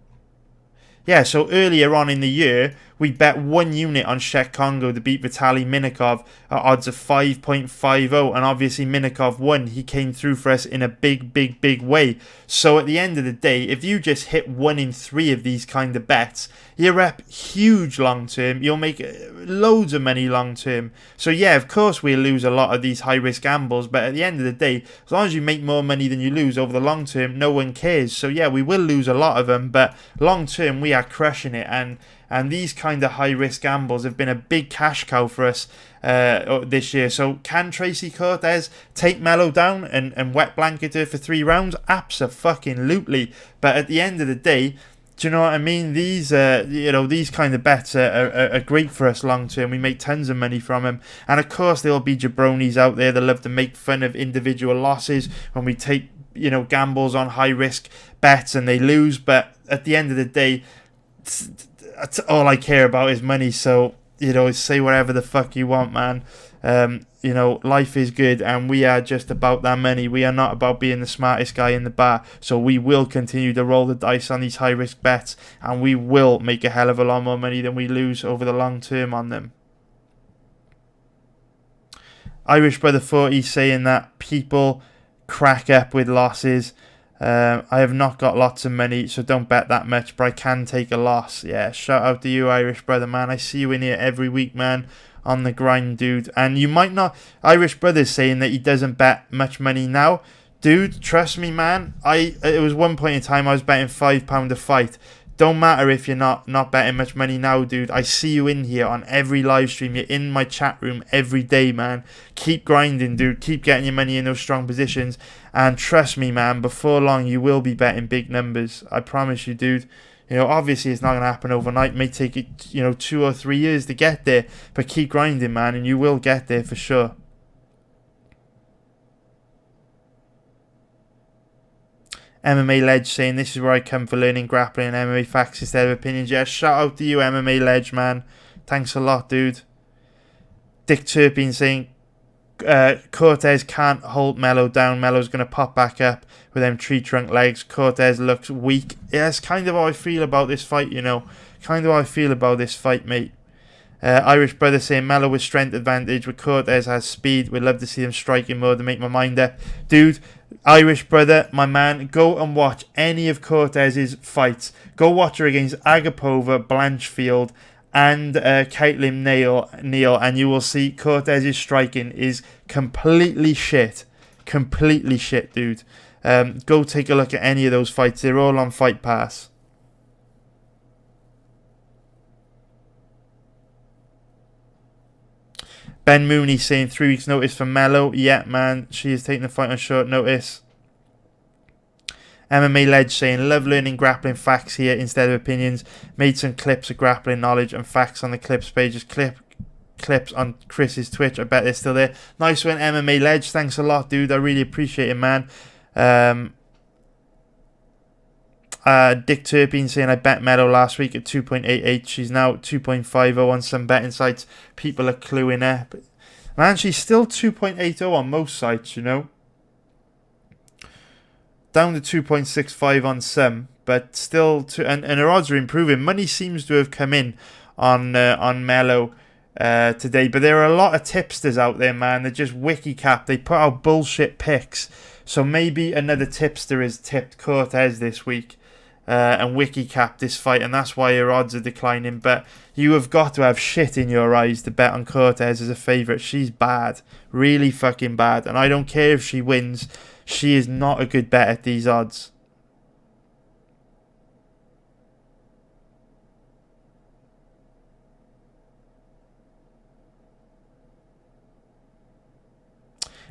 Yeah, so earlier on in the year, we bet 1 unit on Shet Congo to beat Vitaly Minikov at odds of 5.50, and obviously Minikov won. He came through for us in a big way. So at the end of the day, if you just hit 1 in 3 of these kind of bets, you're up huge long term. You'll make loads of money long term. So yeah, of course we'll lose a lot of these high risk gambles, but at the end of the day, as long as you make more money than you lose over the long term, no one cares. So yeah, we will lose a lot of them, but long term we are crushing it, and these kind of high risk gambles have been a big cash cow for us this year. So can Tracy Cortez take Melo down and wet blanket her for 3 rounds? Abso-fucking-lutely. But at the end of the day, do you know what I mean? These these kind of bets are great for us long term. We make tons of money from them. And of course there'll be jabronis out there that love to make fun of individual losses when we take gambles on high risk bets and they lose. But at the end of the day, that's all I care about is money. So say whatever the fuck you want, man. Life is good, and we are just about that money. We are not about being the smartest guy in the bar. So we will continue to roll the dice on these high risk bets, and we will make a hell of a lot more money than we lose over the long term on them. Irish Brother 40 saying that people crack up with losses. I have not got lots of money, so don't bet that much, but I can take a loss. Yeah, shout out to you, Irish Brother, man. I see you in here every week, man, on the grind, dude. And you might not... Irish Brother's saying that he doesn't bet much money now. Dude, trust me, man. It was one point in time I was betting £5 a fight. Don't matter if you're not betting much money now, dude. I see you in here on every live stream. You're in my chat room every day, man. Keep grinding, dude. Keep getting your money in those strong positions. And trust me, man, before long, you will be betting big numbers. I promise you, dude. Obviously, it's not going to happen overnight. It may take it, 2 or 3 years to get there. But keep grinding, man, and you will get there for sure. MMA Ledge saying this is where I come for learning grappling and MMA facts instead of opinions. Yeah, shout out to you, MMA Ledge, man. Thanks a lot, dude. Dick Turpin saying Cortez can't hold Melo down. Melo's going to pop back up with them tree trunk legs. Cortez looks weak. Yeah, that's kind of how I feel about this fight, Kind of how I feel about this fight, mate. Irish Brother saying Melo with strength advantage, with Cortez has speed. We'd love to see him striking more to make my mind up. Dude, Irish Brother, my man, go and watch any of Cortez's fights. Go watch her against Agapova, Blanchfield, and Caitlin Neal, and you will see Cortez's striking is completely shit. Completely shit, dude. Go take a look at any of those fights. They're all on Fight Pass. Ben Mooney saying 3 weeks notice for Melo. Yeah, man, she is taking the fight on short notice. MMA Ledge saying, love learning grappling facts here instead of opinions. Made some clips of grappling knowledge and facts on the clips page. Just clips on Chris's Twitch. I bet they're still there. Nice one, MMA Ledge. Thanks a lot, dude. I really appreciate it, man. Dick Turpin saying, I bet Melo last week at 2.88. She's now at 2.50 on some betting sites. People are cluing up. Man, she's still 2.80 on most sites, you know. Down to 2.65 on some, but still, and her odds are improving. Money seems to have come in on Melo today, but there are a lot of tipsters out there, man. They're just wiki cap. They put out bullshit picks. So maybe another tipster has tipped Cortez this week and wiki cap this fight, and that's why your odds are declining. But you have got to have shit in your eyes to bet on Cortez as a favourite. She's bad, really fucking bad, and I don't care if she wins. She is not a good bet at these odds.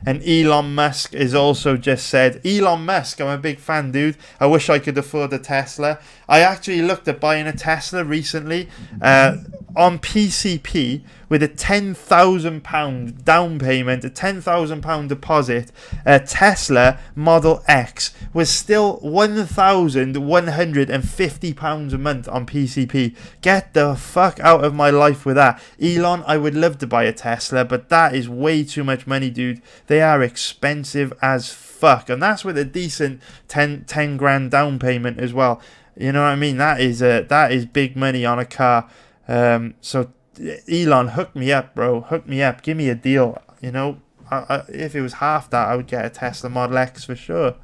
And Elon Musk is also just said, Elon Musk, I'm a big fan, dude. I wish I could afford a Tesla. I actually looked at buying a Tesla recently on PCP with a £10,000 down payment, a £10,000 deposit. A Tesla Model X was still £1,150 a month on PCP. Get the fuck out of my life with that. Elon, I would love to buy a Tesla, but that is way too much money, dude. They are expensive as fuck, and that's with a decent 10 grand down payment as well. You know what I mean? That is big money on a car. So Elon, hook me up, bro. Hook me up. Give me a deal. You know, if it was half that, I would get a Tesla Model X for sure.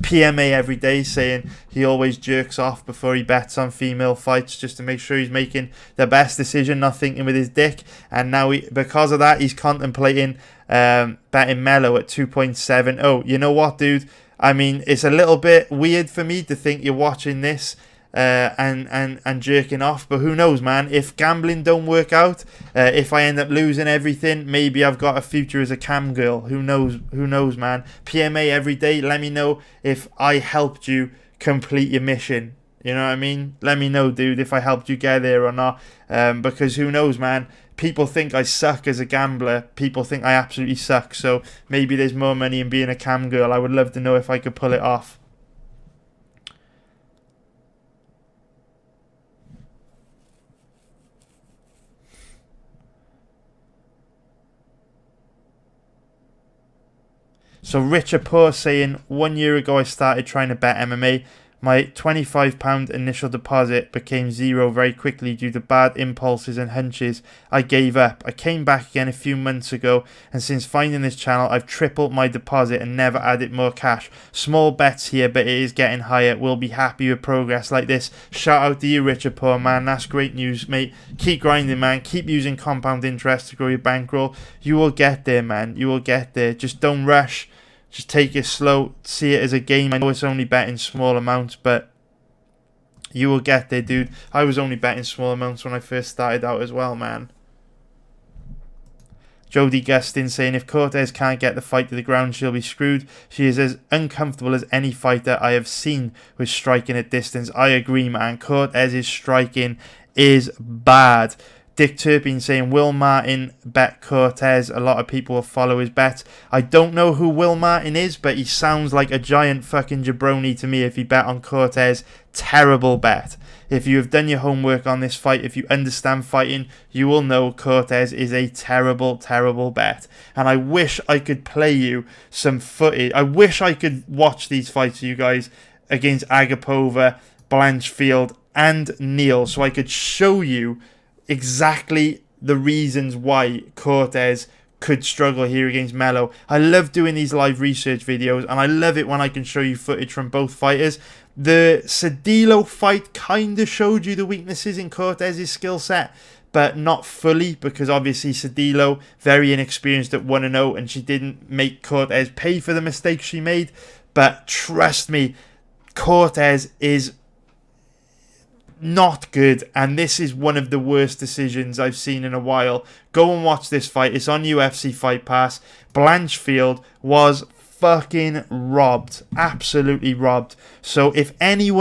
PMA every day saying he always jerks off before he bets on female fights just to make sure he's making the best decision, not thinking with his dick. And now, because of that, he's contemplating betting Melo at 2.70. You know what, dude? I mean, it's a little bit weird for me to think you're watching this and jerking off, but who knows, man? If gambling don't work out, if I end up losing everything, maybe I've got a future as a cam girl. Who knows, man? PMA every day. Let me know if I helped you complete your mission. You know what I mean? Let me know, dude, if I helped you get there or not. Because who knows, man? People think I suck as a gambler. People think I absolutely suck. So maybe there's more money in being a cam girl. I would love to know if I could pull it off. So Richard Poor saying, 1 year ago I started trying to bet MMA. My £25 initial deposit became zero very quickly due to bad impulses and hunches. I gave up. I came back again a few months ago, and since finding this channel I've tripled my deposit and never added more cash. Small bets here, but it is getting higher. We'll be happy with progress like this. Shout out to you, Richard Poor, man. That's great news, mate. Keep grinding, man. Keep using compound interest to grow your bankroll. You will get there, man. You will get there. Just don't rush. Just take it slow, see it as a game. I know it's only betting small amounts, but you will get there, dude. I was only betting small amounts when I first started out as well, man. Jodie Gustin saying, if Cortez can't get the fight to the ground, she'll be screwed. She is as uncomfortable as any fighter I have seen with striking at distance. I agree, man. Cortez's striking is bad. Dick Turpin saying, Will Martin bet Cortez? A lot of people will follow his bet. I don't know who Will Martin is, but he sounds like a giant fucking jabroni to me if he bet on Cortez. Terrible bet. If you have done your homework on this fight, if you understand fighting, you will know Cortez is a terrible, terrible bet. And I wish I could play you some footage. I wish I could watch these fights, you guys, against Agapova, Blanchfield, and Neal, so I could show you exactly the reasons why Cortez could struggle here against Melo. I love doing these live research videos, and I love it when I can show you footage from both fighters. The Cedillo fight kind of showed you the weaknesses in Cortez's skill set, but not fully, because obviously Cedillo, very inexperienced at 1-0, and she didn't make Cortez pay for the mistakes she made. But trust me, Cortez is not good, and this is one of the worst decisions I've seen in a while. Go and watch this fight. It's on UFC Fight Pass. Blanchfield was fucking robbed. Absolutely robbed. So if any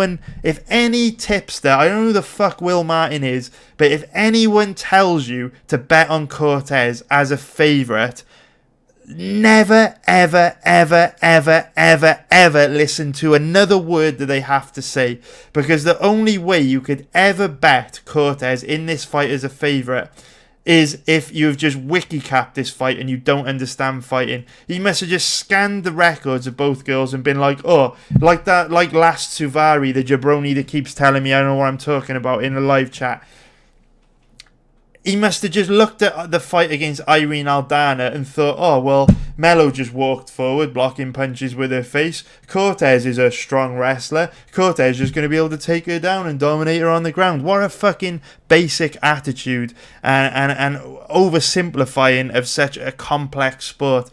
tipster, I don't know who the fuck Will Martin is, but if anyone tells you to bet on Cortez as a favourite, never, ever, ever, ever, ever, ever listen to another word that they have to say. Because the only way you could ever bet Cortez in this fight as a favourite is if you've just wiki-capped this fight and you don't understand fighting. He must have just scanned the records of both girls and been like, oh, like last Suvari, the jabroni that keeps telling me I don't know what I'm talking about in the live chat. He must have just looked at the fight against Irene Aldana and thought, oh, well, Melo just walked forward, blocking punches with her face. Cortez is a strong wrestler. Cortez is just going to be able to take her down and dominate her on the ground. What a fucking basic attitude and oversimplifying of such a complex sport.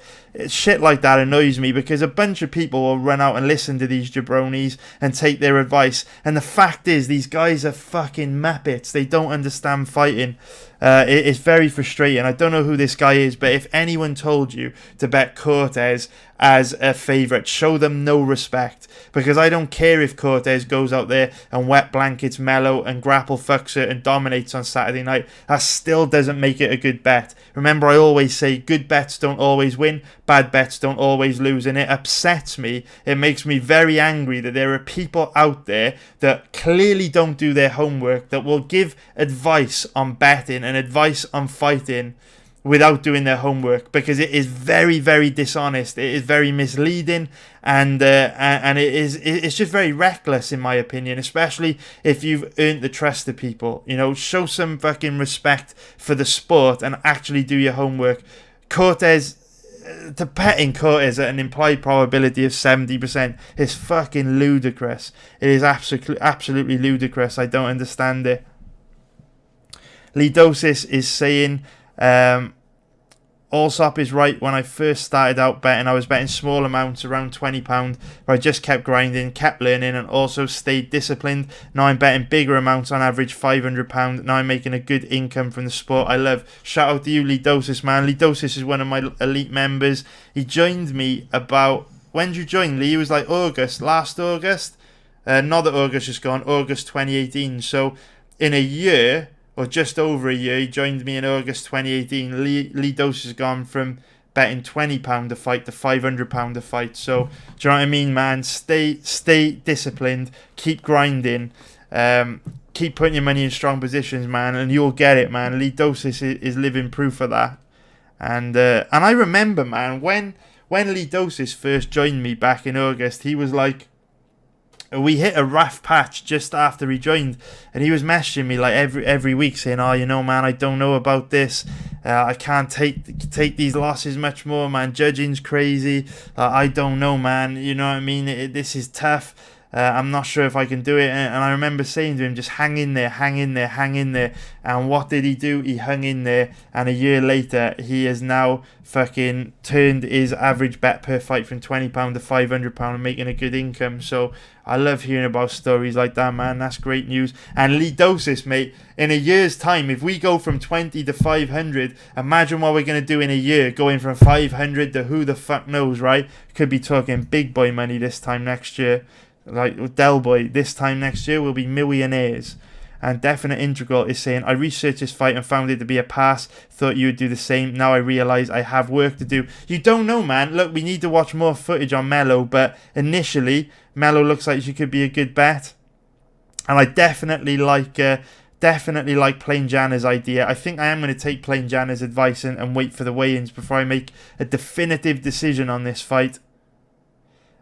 Shit like that annoys me because a bunch of people will run out and listen to these jabronis and take their advice. And the fact is, these guys are fucking muppets. They don't understand fighting. It's very frustrating. I don't know who this guy is, but if anyone told you to bet Cortez as a favourite, show them no respect. Because I don't care if Cortez goes out there and wet blankets Melo and grapple fucks her and dominates on Saturday night. That still doesn't make it a good bet. Remember, I always say good bets don't always win, bad bets don't always lose, and it upsets me. It makes me very angry that there are people out there that clearly don't do their homework, that will give advice on betting and advice on fighting without doing their homework, because it is very, very dishonest. It is very misleading, and it's just very reckless in my opinion, especially if you've earned the trust of people. You know, show some fucking respect for the sport and actually do your homework. Cortez, to betting Cortez at an implied probability of 70% is fucking ludicrous. It is absolutely ludicrous. I don't understand it. Lidosis is saying, Allsop is right. When I first started out betting, I was betting small amounts, around £20, but I just kept grinding, kept learning, and also stayed disciplined. Now I'm betting bigger amounts, on average £500. Now I'm making a good income from the sport I love. Shout out to you, Lidosis, man. Lidosis is one of my elite members. He joined me about... When did you join, Lee? It was like last August. Not that August is gone, August 2018. So in a year, or just over a year, he joined me in August 2018. Lee Dose has gone from betting £20 a fight to £500 a fight. So, do you know what I mean, man? Stay disciplined, keep grinding, keep putting your money in strong positions, man, and you'll get it, man. Lee Dose is living proof of that. And I remember, man, when Lee Dose first joined me back in August, he was like, we hit a rough patch just after he joined, and he was messaging me like every week saying, oh, you know, man, I don't know about this. I can't take these losses much more, man. Judging's crazy. I don't know, man. You know what I mean? This is tough. I'm not sure if I can do it. And I remember saying to him, just hang in there, hang in there, hang in there. And what did he do? He hung in there. And a year later, he has now fucking turned his average bet per fight from £20 to £500 and making a good income. So I love hearing about stories like that, man. That's great news. And Lee Dosis, mate, in a year's time, if we go from 20 to 500, imagine what we're going to do in a year, going from 500 to who the fuck knows, right? Could be talking big boy money this time next year. Like Del Boy, this time next year we'll be millionaires. And Definite Integral is saying, I researched this fight and found it to be a pass. Thought you would do the same. Now I realise I have work to do. You don't know, man. Look, we need to watch more footage on Melo, but initially Melo looks like she could be a good bet. And I definitely like Plain Jana's idea. I think I am going to take Plain Jana's advice and wait for the weigh-ins before I make a definitive decision on this fight.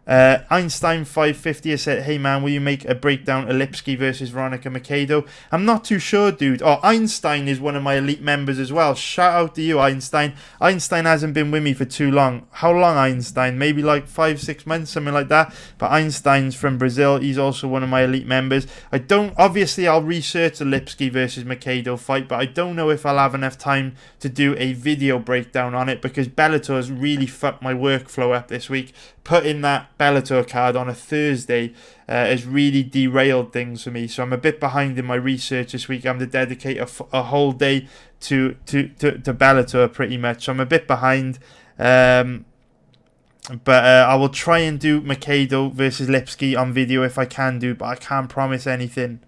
Einstein 550 has said, hey man, will you make a breakdown of Lipsky versus Veronica Macedo? I'm not too sure, dude. Oh, Einstein is one of my elite members as well. Shout out to you, Einstein. Einstein hasn't been with me for too long. How long, Einstein? Maybe like 5-6 months, something like that. But Einstein's from Brazil. He's also one of my elite members. Obviously I'll research the Lipsky versus Macedo fight, but I don't know if I'll have enough time to do a video breakdown on it, because Bellator has really fucked my workflow up this week. Putting that Bellator card on a Thursday has really derailed things for me. So I'm a bit behind in my research this week. I'm to dedicate a whole day to Bellator pretty much. So I'm a bit behind. But I will try and do Mikado versus Lipski on video if I can do, but I can't promise anything.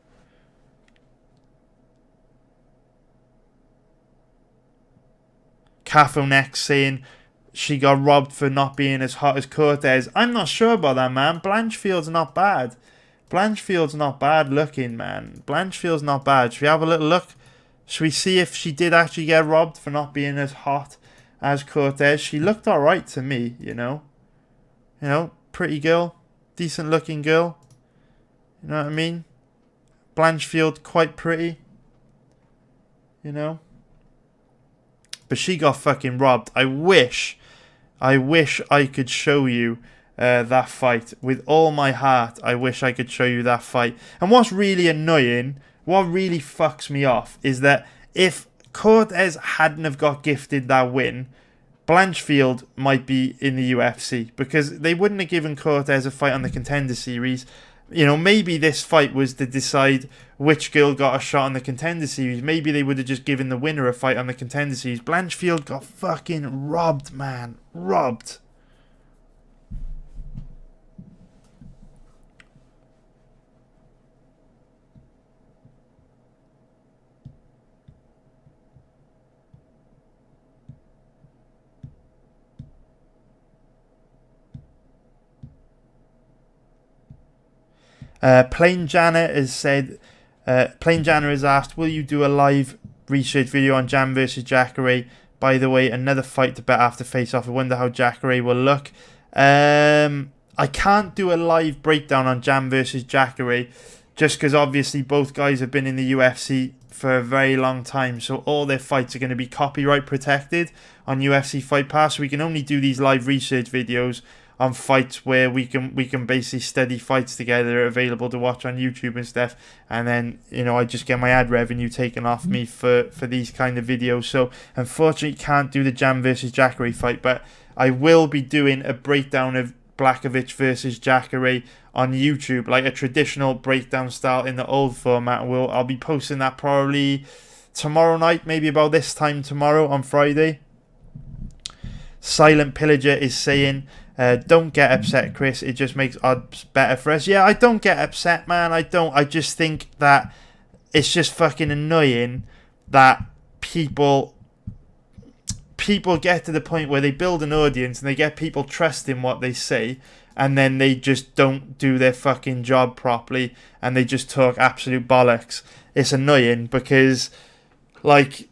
Cafo next saying she got robbed for not being as hot as Cortez. I'm not sure about that, man. Blanchfield's not bad. Blanchfield's not bad looking, man. Blanchfield's not bad. Should we have a little look? Should we see if she did actually get robbed for not being as hot as Cortez? She looked alright to me, you know. You know, pretty girl. Decent looking girl. You know what I mean? Blanchfield, quite pretty. You know. But she got fucking robbed. I wish I could show you that fight. With all my heart, I wish I could show you that fight. And what's really annoying, what really fucks me off, is that if Cortez hadn't have got gifted that win, Blanchfield might be in the UFC, because they wouldn't have given Cortez a fight on the Contender Series. You know, maybe this fight was to decide which girl got a shot on the Contender Series. Maybe they would have just given the winner a fight on the Contender Series. Blanchfield got fucking robbed, man. Robbed. Plain Jana has said, Plain Jana has asked, will you do a live research video on Jam versus Jacare? By the way, another fight to bet after face-off. I wonder how Jacare will look. I can't do a live breakdown on Jam versus Jacare, just because obviously both guys have been in the UFC for a very long time, so all their fights are going to be copyright protected on UFC Fight Pass. So we can only do these live research videos on fights where we can basically study fights together, available to watch on YouTube and stuff, and then, you know, I just get my ad revenue taken off me for these kind of videos. So unfortunately can't do the Jam versus Jacare fight, but I will be doing a breakdown of Blachowicz versus Jacare on YouTube, like a traditional breakdown style in the old format. I'll be posting that probably tomorrow night, maybe about this time tomorrow on Friday. Silent Pillager is saying, don't get upset, Chris. It just makes odds better for us. Yeah, I don't get upset, man. I don't. I just think that it's just fucking annoying that people get to the point where they build an audience and they get people trusting what they say, and then they just don't do their fucking job properly and they just talk absolute bollocks. It's annoying because, like,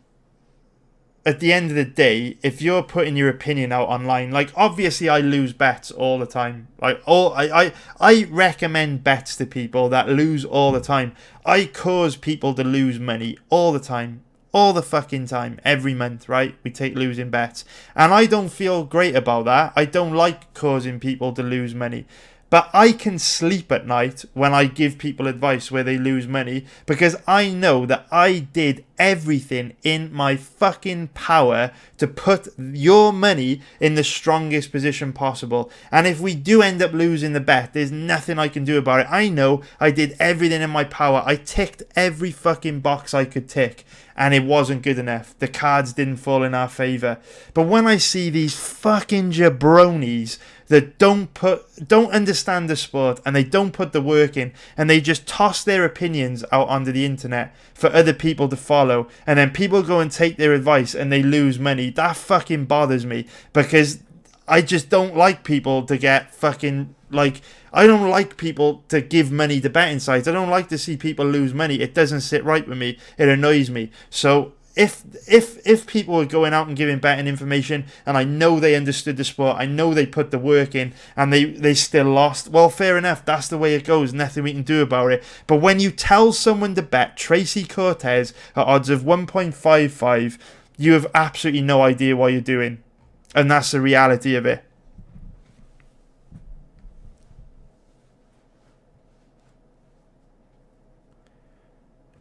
at the end of the day, if you're putting your opinion out online, like, obviously I lose bets all the time. Like, I recommend bets to people that lose all the time. I cause people to lose money all the time. All the fucking time. Every month, right? We take losing bets. And I don't feel great about that. I don't like causing people to lose money. But I can sleep at night when I give people advice where they lose money, because I know that I did everything in my fucking power to put your money in the strongest position possible. And if we do end up losing the bet, there's nothing I can do about it. I know I did everything in my power. I ticked every fucking box I could tick, and it wasn't good enough. The cards didn't fall in our favour. But when I see these fucking jabronis that don't understand the sport, and they don't put the work in, and they just toss their opinions out onto the internet for other people to follow, and then people go and take their advice and they lose money, that fucking bothers me, because I just don't like people to get fucking, like, I don't like people to give money to betting sites. I don't like to see people lose money. It doesn't sit right with me. It annoys me. So if people are going out and giving betting information, and I know they understood the sport, I know they put the work in, and they still lost, well, fair enough, that's the way it goes, nothing we can do about it. But when you tell someone to bet Tracy Cortez at odds of 1.55, you have absolutely no idea what you're doing, and that's the reality of it.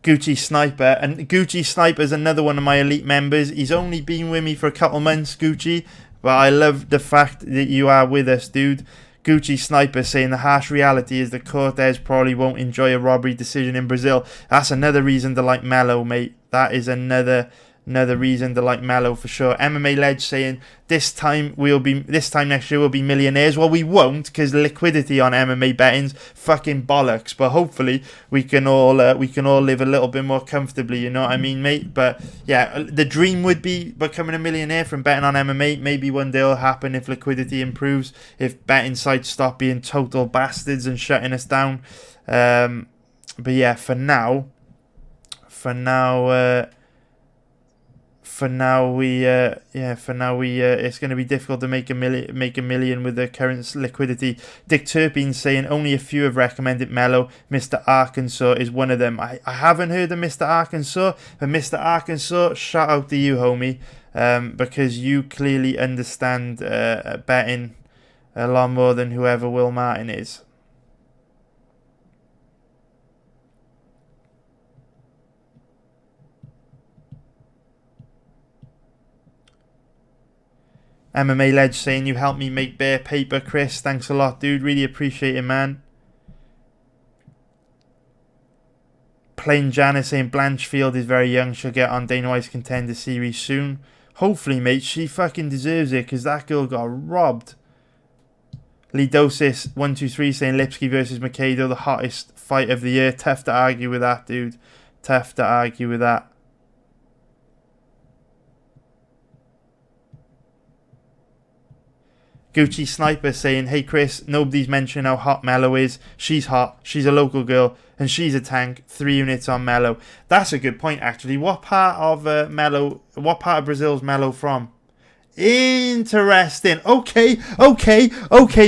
Gucci Sniper, and Gucci Sniper is another one of my elite members. He's only been with me for a couple months, Gucci, but I love the fact that you are with us, dude. Gucci Sniper saying the harsh reality is that Cortez probably won't enjoy a robbery decision in Brazil. That's another reason to like Melo, mate. That is another another reason to like Melo for sure. MMA Ledge saying this time next year we'll be millionaires. Well, we won't, because liquidity on MMA betting's fucking bollocks. But hopefully we can all live a little bit more comfortably. You know what I mean, mate? But yeah, the dream would be becoming a millionaire from betting on MMA. Maybe one day it'll happen if liquidity improves, if betting sites stop being total bastards and shutting us down. But yeah, for now, it's going to be difficult to make a million with the current liquidity. Dick Turpin saying only a few have recommended Melo. Mr. Arkansas is one of them. I haven't heard of Mr. Arkansas, but Mr. Arkansas, shout out to you, homie, because you clearly understand betting a lot more than whoever Will Martin is. MMA Ledge saying you helped me make bear paper, Chris. Thanks a lot, dude. Really appreciate it, man. Plain Janice saying Blanchfield is very young. She'll get on Dana White's Contender Series soon. Hopefully, mate. She fucking deserves it, because that girl got robbed. Lidosis 123 saying Lipsky versus Macedo, the hottest fight of the year. Tough to argue with that, dude. Tough to argue with that. Gucci Sniper saying, hey Chris, nobody's mentioning how hot Melo is. She's hot, she's a local girl, and she's a tank. 3 units on Melo. That's a good point, actually. What part of Brazil's Melo from? Interesting. Okay,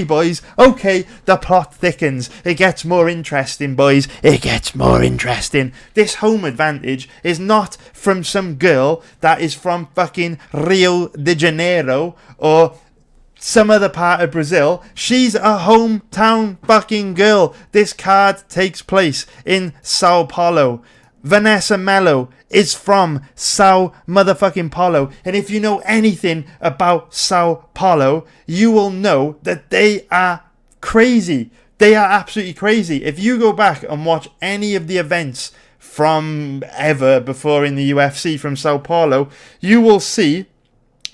boys. Okay, the plot thickens. It gets more interesting, boys. It gets more interesting. This home advantage is not from some girl that is from fucking Rio de Janeiro or some other part of Brazil. She's a hometown fucking girl. This card takes place in Sao Paulo. Vanessa Melo is from Sao motherfucking Paulo. And if you know anything about Sao Paulo, you will know that they are crazy. They are absolutely crazy. If you go back and watch any of the events from ever before in the UFC from Sao Paulo, you will see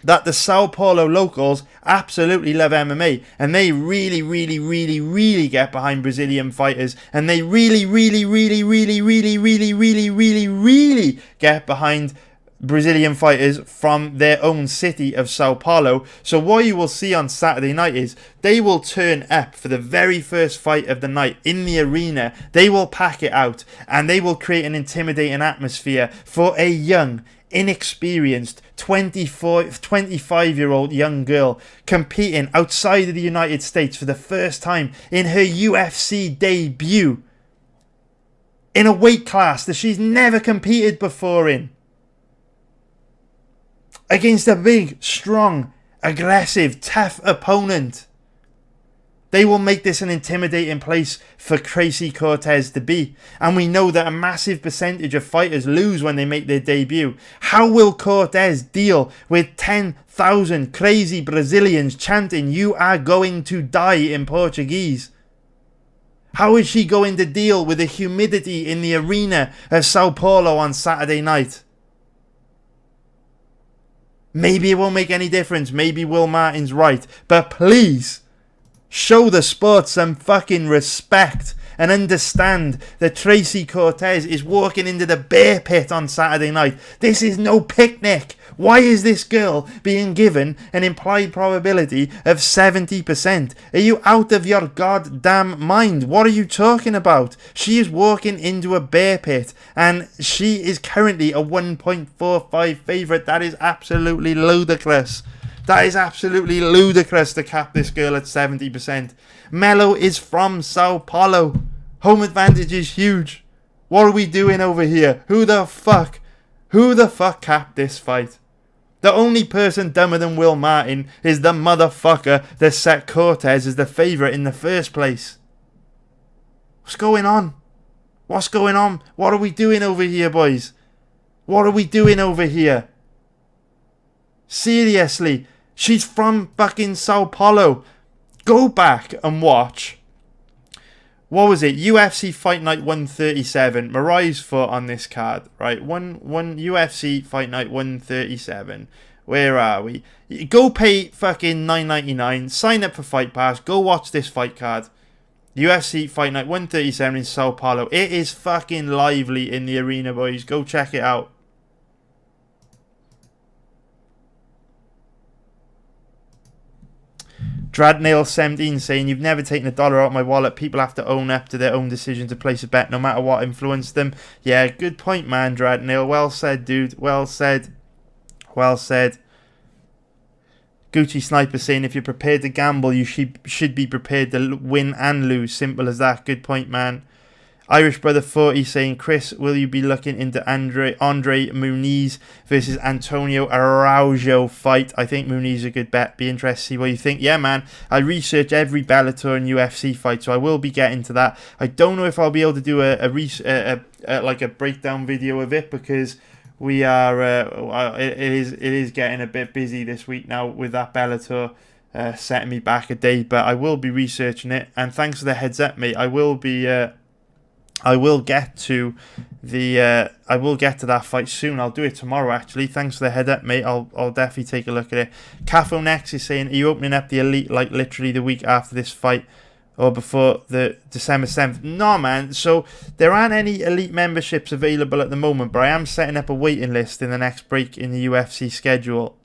that the Sao Paulo locals absolutely love MMA, and they really, really, really, really get behind Brazilian fighters, and they really, really, really, really, really, really, really, really, really get behind Brazilian fighters from their own city of Sao Paulo. So what you will see on Saturday night is they will turn up for the very first fight of the night in the arena. They will pack it out, and they will create an intimidating atmosphere for a young, inexperienced 25-year-old young girl competing outside of the United States for the first time in her UFC debut in a weight class that she's never competed before in, against a big, strong, aggressive, tough opponent. They will make this an intimidating place for Tracy Cortez to be. And we know that a massive percentage of fighters lose when they make their debut. How will Cortez deal with 10,000 crazy Brazilians chanting, "You are going to die" in Portuguese? How is she going to deal with the humidity in the arena of Sao Paulo on Saturday night? Maybe it won't make any difference. Maybe Will Martin's right. But please, show the sport some fucking respect and understand that Tracy Cortez is walking into the bear pit on Saturday night. This is no picnic. Why is this girl being given an implied probability of 70%? Are you out of your goddamn mind? What are you talking about? She is walking into a bear pit, and she is currently a 1.45 favourite. That is absolutely ludicrous. That is absolutely ludicrous to cap this girl at 70%. Melo is from Sao Paulo. Home advantage is huge. What are we doing over here? Who the fuck capped this fight? The only person dumber than Will Martin is the motherfucker that set Cortez as the favourite in the first place. What's going on? What's going on? What are we doing over here, boys? What are we doing over here? Seriously, she's from fucking Sao Paulo. Go back and watch what was it? UFC Fight Night 137. Mariah's fought on this card, right? One UFC Fight Night 137. Where are we? Go pay fucking $9.99. Sign up for Fight Pass. Go watch this fight card. UFC Fight Night 137 in Sao Paulo. It is fucking lively in the arena, boys. Go check it out. Dradnail17 saying, you've never taken a dollar out of my wallet. People have to own up to their own decision to place a bet, no matter what influenced them. Yeah, good point, man, Dradnail. Well said, dude. Well said. Well said. Gucci Sniper saying, if you're prepared to gamble, you should be prepared to win and lose. Simple as that. Good point, man. Irish Brother 40 saying, Chris, will you be looking into Andre Muniz versus Antonio Araujo fight? I think Muniz is a good bet. Be interested to see what you think. Yeah, man. I research every Bellator and UFC fight, so I will be getting to that. I don't know if I'll be able to do a breakdown video of it, because we are it is getting a bit busy this week now with that Bellator setting me back a day, but I will be researching it. And thanks for the heads up, mate. I will get to that fight soon. I'll do it tomorrow, actually. Thanks for the head up, mate. I'll definitely take a look at it. Cafo Next is saying, are you opening up the Elite like literally the week after this fight, or before the December 7th? No, man. So there aren't any Elite memberships available at the moment, but I am setting up a waiting list in the next break in the UFC schedule.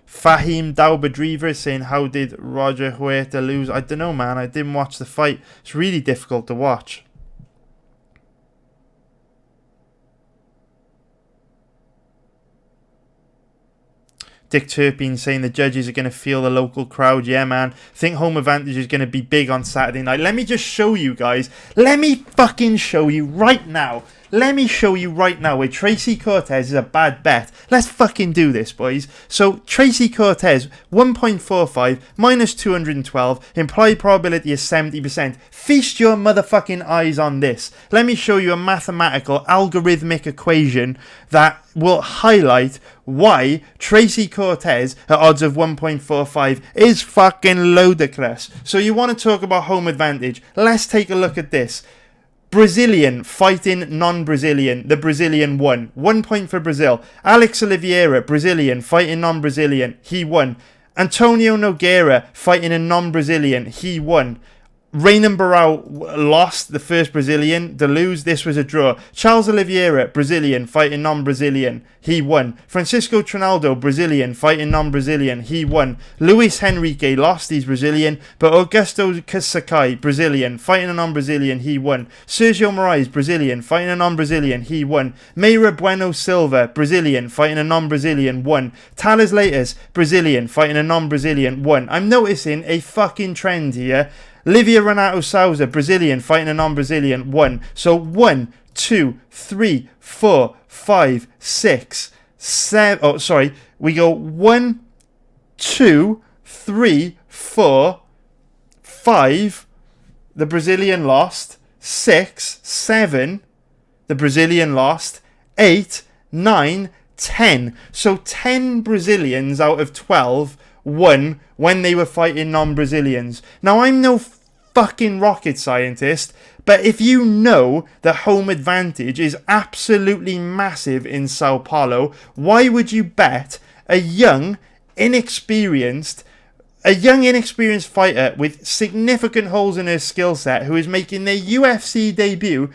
Fahim Daubadriva is saying, how did Roger Huerta lose? I don't know, man. I didn't watch the fight. It's really difficult to watch. Dick Turpin saying the judges are going to feel the local crowd. Yeah, man. I think home advantage is going to be big on Saturday night. Let me just show you guys. Let me fucking show you right now. Let me show you right now where Tracy Cortez is a bad bet. Let's fucking do this, boys. So, Tracy Cortez, 1.45, minus 212, implied probability is 70%. Feast your motherfucking eyes on this. Let me show you a mathematical, algorithmic equation that will highlight why Tracy Cortez at odds of 1.45 is fucking ludicrous. So, you want to talk about home advantage? Let's take a look at this. Brazilian fighting non-Brazilian. The Brazilian won. 1 point for Brazil. Alex Oliveira, Brazilian, fighting non-Brazilian. He won. Antonio Nogueira fighting a non-Brazilian. He won. Raynan Barão lost, the first Brazilian. To lose, this was a draw. Charles Oliveira, Brazilian, fighting non-Brazilian. He won. Francisco Trinaldo, Brazilian, fighting non-Brazilian. He won. Luis Henrique lost, he's Brazilian. But Augusto Sakai, Brazilian, fighting a non-Brazilian. He won. Sergio Moraes, Brazilian, fighting a non-Brazilian. He won. Meira Bueno Silva, Brazilian, fighting a non-Brazilian. Won. Thales Leitas, Brazilian, fighting a non-Brazilian. Won. I'm noticing a fucking trend here. Livia Renato Souza, Brazilian, fighting a non-Brazilian, won. So 1, 2, 3, 4, 5, 6, 7. Oh, sorry. We go 1, 2, 3, 4, 5. The Brazilian lost. 6, 7. The Brazilian lost. 8, 9, 10. So 10 Brazilians out of 12 won when they were fighting non-Brazilians. Now, I'm no fucking rocket scientist, but if you know that home advantage is absolutely massive in Sao Paulo, why would you bet a young, inexperienced fighter with significant holes in her skill set, who is making their UFC debut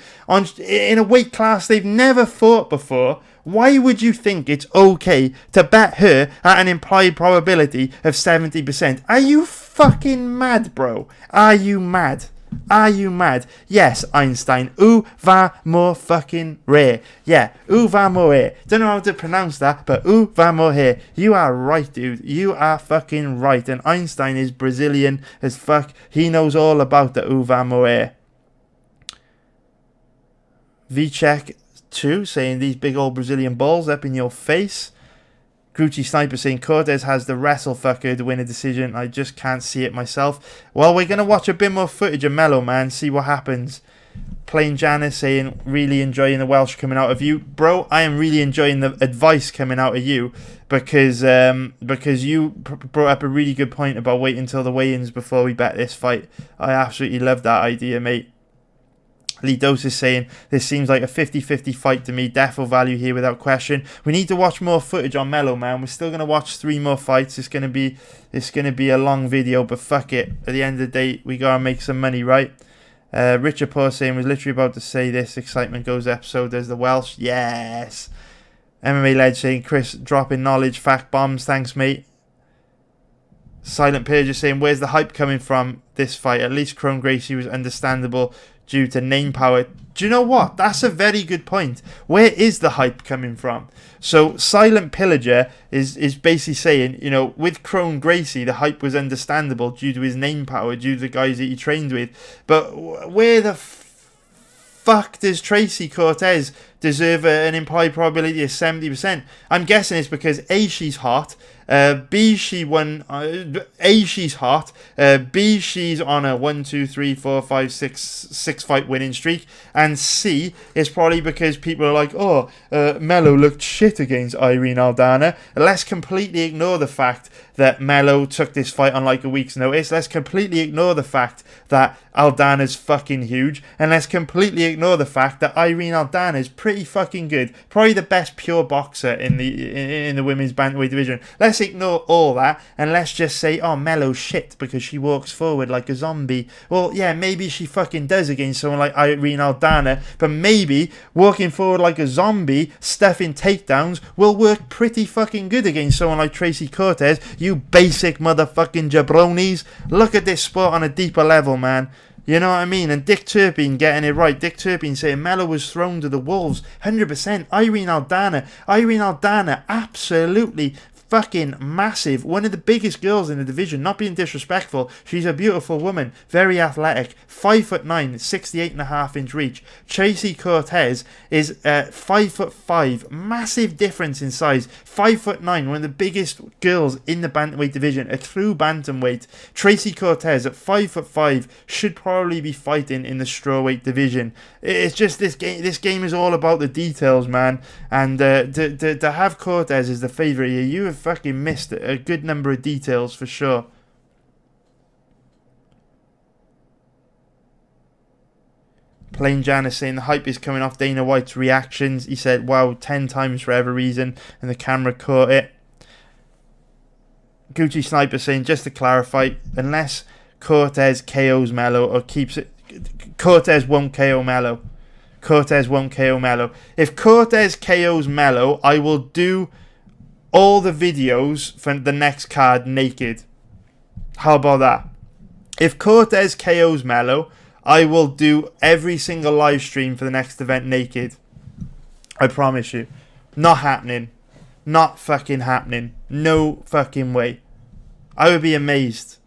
in a weight class they've never fought before? Why would you think it's okay to bet her at an implied probability of 70%? Are you fucking mad, bro? Are you mad? Are you mad? Yes, Einstein. Où va more fucking rare? Yeah, où va morrer? Don't know how to pronounce that, but où va morrer? You are right, dude. You are fucking right. And Einstein is Brazilian as fuck. He knows all about the où va morrer. Vcheck 2 saying these big old Brazilian balls up in your face. Gucci Sniper saying Cortez has the wrestle fucker to win a decision. I just can't see it myself. Well, we're going to watch a bit more footage of Melo, man. See what happens. Plain Janice saying, really enjoying the Welsh coming out of you. Bro, I am really enjoying the advice coming out of you because you brought up a really good point about waiting until the weigh-ins before we bet this fight. I absolutely love that idea, mate. Lee Dose is saying, this seems like a 50-50 fight to me. Defo value here without question. We need to watch more footage on Melo, man. We're still going to watch 3 more fights. It's going to be a long video, but fuck it. At the end of the day, we got to make some money, right? Richard Poor saying, was literally about to say this. Excitement goes up, so does the Welsh. Yes. MMA Ledge saying, Chris dropping knowledge, fact bombs. Thanks, mate. Silent Page is saying, where's the hype coming from this fight? At least Chrome Gracie was understandable due to name power. Do you know what? That's a very good point. Where is the hype coming from? So Silent Pillager is basically saying, you know, with Chrome Gracie, the hype was understandable due to his name power, due to the guys that he trained with. But where the fuck does Tracy Cortez deserve an implied probability of 70%? I'm guessing it's because A, she's hot, B, she won, A, she's hot, B, she's on a 1, 2, 3, 4, 5, 6 fight winning streak, and C, it's probably because people are like, oh, Melo looked shit against Irene Aldana. Let's completely ignore the fact that Melo took this fight on like a week's notice. Let's completely ignore the fact that Aldana's fucking huge, and let's completely ignore the fact that Irene Aldana is pretty fucking good, probably the best pure boxer in the women's bantamweight division. Let's ignore all that and let's just say, oh, Melo's shit because she walks forward like a zombie. Well, yeah, maybe she fucking does against someone like Irene Aldana, but maybe walking forward like a zombie, stuffing takedowns, will work pretty fucking good against someone like Tracy Cortez. You basic motherfucking jabronis. Look at this sport on a deeper level, man. You know what I mean? And Dick Turpin getting it right. Dick Turpin saying Melo was thrown to the wolves. 100%. Irene Aldana, absolutely fucking massive. One of the biggest girls in the division. Not being disrespectful. She's a beautiful woman. Very athletic. 5'9", 68.5-inch reach. Tracy Cortez is 5'5". Massive difference in size. 5'9", one of the biggest girls in the bantamweight division. A true bantamweight. Tracy Cortez at 5'5" should probably be fighting in the strawweight division. It's just this game is all about the details, man. And to have Cortez as the favourite here, you have fucking missed a good number of details for sure. Plain Janice saying the hype is coming off Dana White's reactions. He said, wow, 10 times for every reason, and the camera caught it. Gucci Sniper saying, just to clarify, unless Cortez KOs Melo or keeps it, Cortez won't KO Melo. Cortez won't KO Melo. If Cortez KOs Melo, I will do all the videos for the next card naked. How about that? If Cortez KOs Melo, I will do every single live stream for the next event naked. I promise you. Not happening. Not fucking happening. No fucking way. I would be amazed.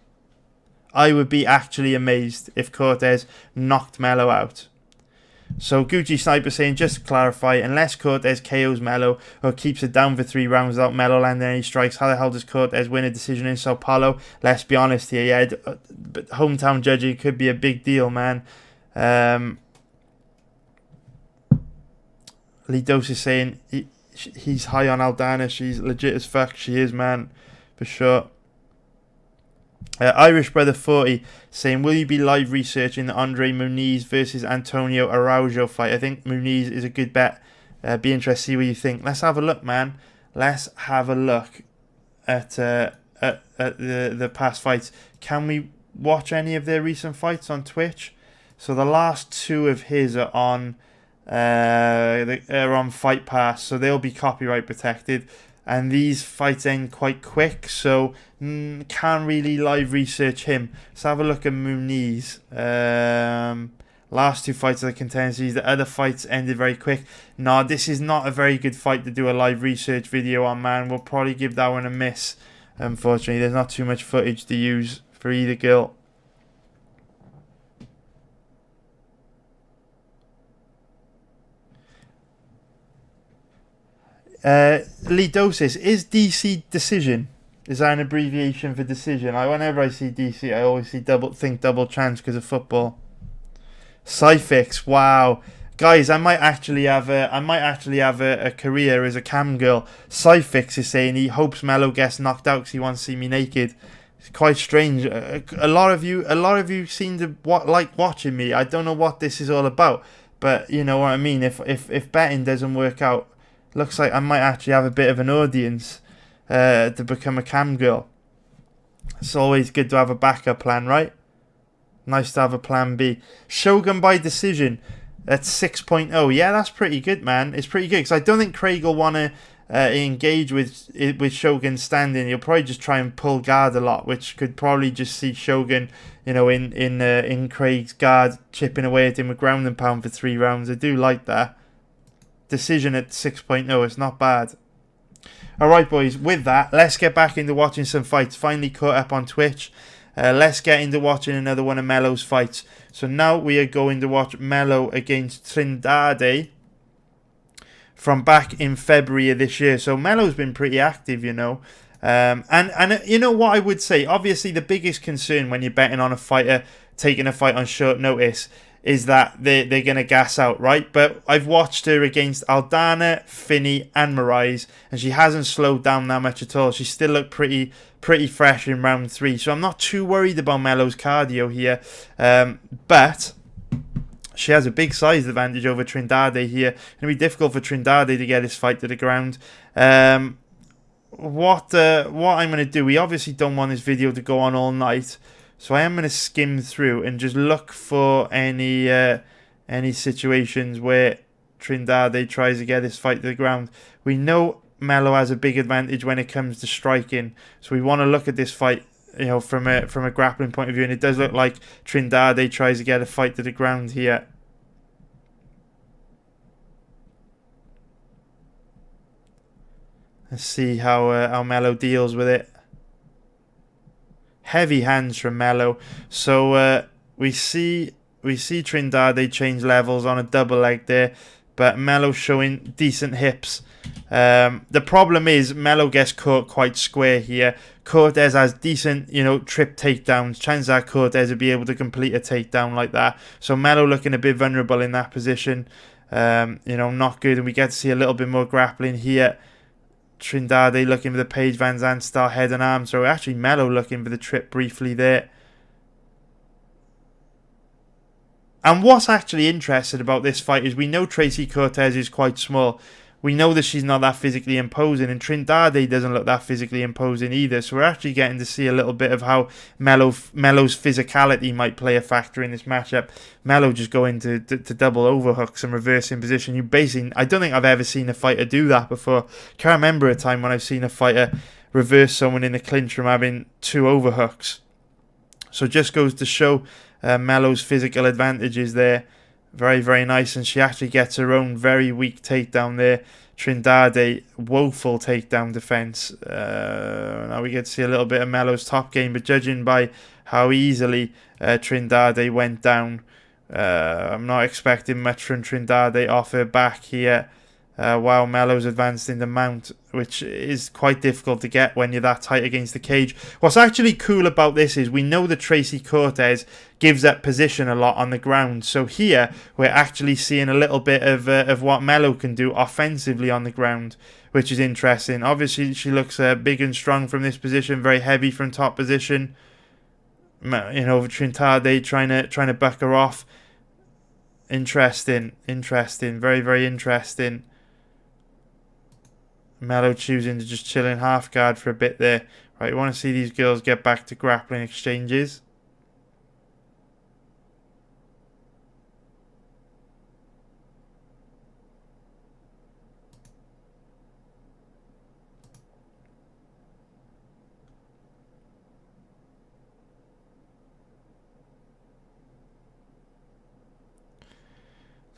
I would be actually amazed if Cortez knocked Melo out. So Gucci Sniper saying, just to clarify, unless Cortez KOs Melo or keeps it down for 3 rounds without Melo landing any strikes, how the hell does Cortez win a decision in Sao Paulo? Let's be honest here, yeah, but hometown judging could be a big deal, man. Lidos is saying he's high on Aldana. She's legit as fuck. She is, man, for sure. Irish Brother 40 saying, will you be live researching the Andre Muniz versus Antonio Araujo fight? I think Muniz is a good bet. Be interested to see what you think. Let's have a look, man. Let's have a look at the past fights. Can we watch any of their recent fights on Twitch? So the last 2 of his are on Fight Pass, so they'll be copyright protected. And these fights end quite quick, so can't really live research him. Let's have a look at Muniz. Last 2 fights of the contenders. The other fights ended very quick. No, this is not a very good fight to do a live research video on, man. We'll probably give that one a miss. Unfortunately, there's not too much footage to use for either girl. Lidosis, is DC decision? Is that an abbreviation for decision? Whenever I see DC, I always think double chance because of football. Psyfix, wow. Guys, I might actually have a career as a cam girl. Psyfix is saying he hopes Melo gets knocked out because he wants to see me naked. It's quite strange. A lot of you seem to like watching me. I don't know what this is all about, but you know what I mean. If betting doesn't work out, looks like I might actually have a bit of an audience to become a cam girl. It's always good to have a backup plan, right? Nice to have a plan B. Shogun by decision at 6.0. Yeah, that's pretty good, man. It's pretty good because I don't think Craig will want to engage with Shogun standing. He'll probably just try and pull guard a lot, which could probably just see Shogun, you know, in Craig's guard, chipping away at him with ground and pound for 3 rounds. I do like that. Decision at 6.0. It's not bad. Alright, boys, with that, let's get back into watching some fights. Finally caught up on Twitch. Let's get into watching another one of Melo's fights. So now we are going to watch Melo against Trindade from back in February of this year. So Melo's been pretty active, you know. And you know what I would say? Obviously, the biggest concern when you're betting on a fighter taking a fight on short notice is that they're going to gas out, right? But I've watched her against Aldana, Finney and Moraes, and she hasn't slowed down that much at all. She still looked pretty fresh in round 3. So I'm not too worried about Melo's cardio here. But she has a big size advantage over Trindade here. It's going to be difficult for Trindade to get this fight to the ground. What I'm going to do, we obviously don't want this video to go on all night. So I am going to skim through and just look for any situations where Trindade tries to get this fight to the ground. We know Melo has a big advantage when it comes to striking, so we want to look at this fight, you know, from a grappling point of view. And it does look like Trindade tries to get a fight to the ground here. Let's see how Melo deals with it. Heavy hands from Melo. So we see Trindade change levels on a double leg there, but Melo showing decent hips. The problem is Melo gets caught quite square here. Cortez has decent, you know, trip takedowns. Chances are Cortez will be able to complete a takedown like that. So Melo looking a bit vulnerable in that position. You know, not good. And we get to see a little bit more grappling here. Trindade looking for the Paige Van Zandt style head and arm. So actually Melo looking for the trip briefly there. And what's actually interesting about this fight is we know Tracy Cortez is quite small. We know that she's not that physically imposing, and Trindade doesn't look that physically imposing either. So we're actually getting to see a little bit of how Melo's physicality might play a factor in this matchup. Melo just going to double overhooks and reverse in position. I don't think I've ever seen a fighter do that before. Can't remember a time when I've seen a fighter reverse someone in the clinch from having 2 overhooks. So just goes to show Melo's physical advantages there. Very, very nice. And she actually gets her own very weak takedown there. Trindade, woeful takedown defense. Now we get to see a little bit of Melo's top game, but judging by how easily Trindade went down, I'm not expecting much from Trindade off her back here. While Melo's advanced in the mount, which is quite difficult to get when you're that tight against the cage. What's actually cool about this is we know that Tracy Cortez gives up position a lot on the ground. So here we're actually seeing a little bit of what Melo can do offensively on the ground, which is interesting. Obviously she looks big and strong from this position, very heavy from top position. You know, Trindade trying to buck her off. Interesting, very, very interesting. Melo choosing to just chill in half guard for a bit there. Right, we want to see these girls get back to grappling exchanges.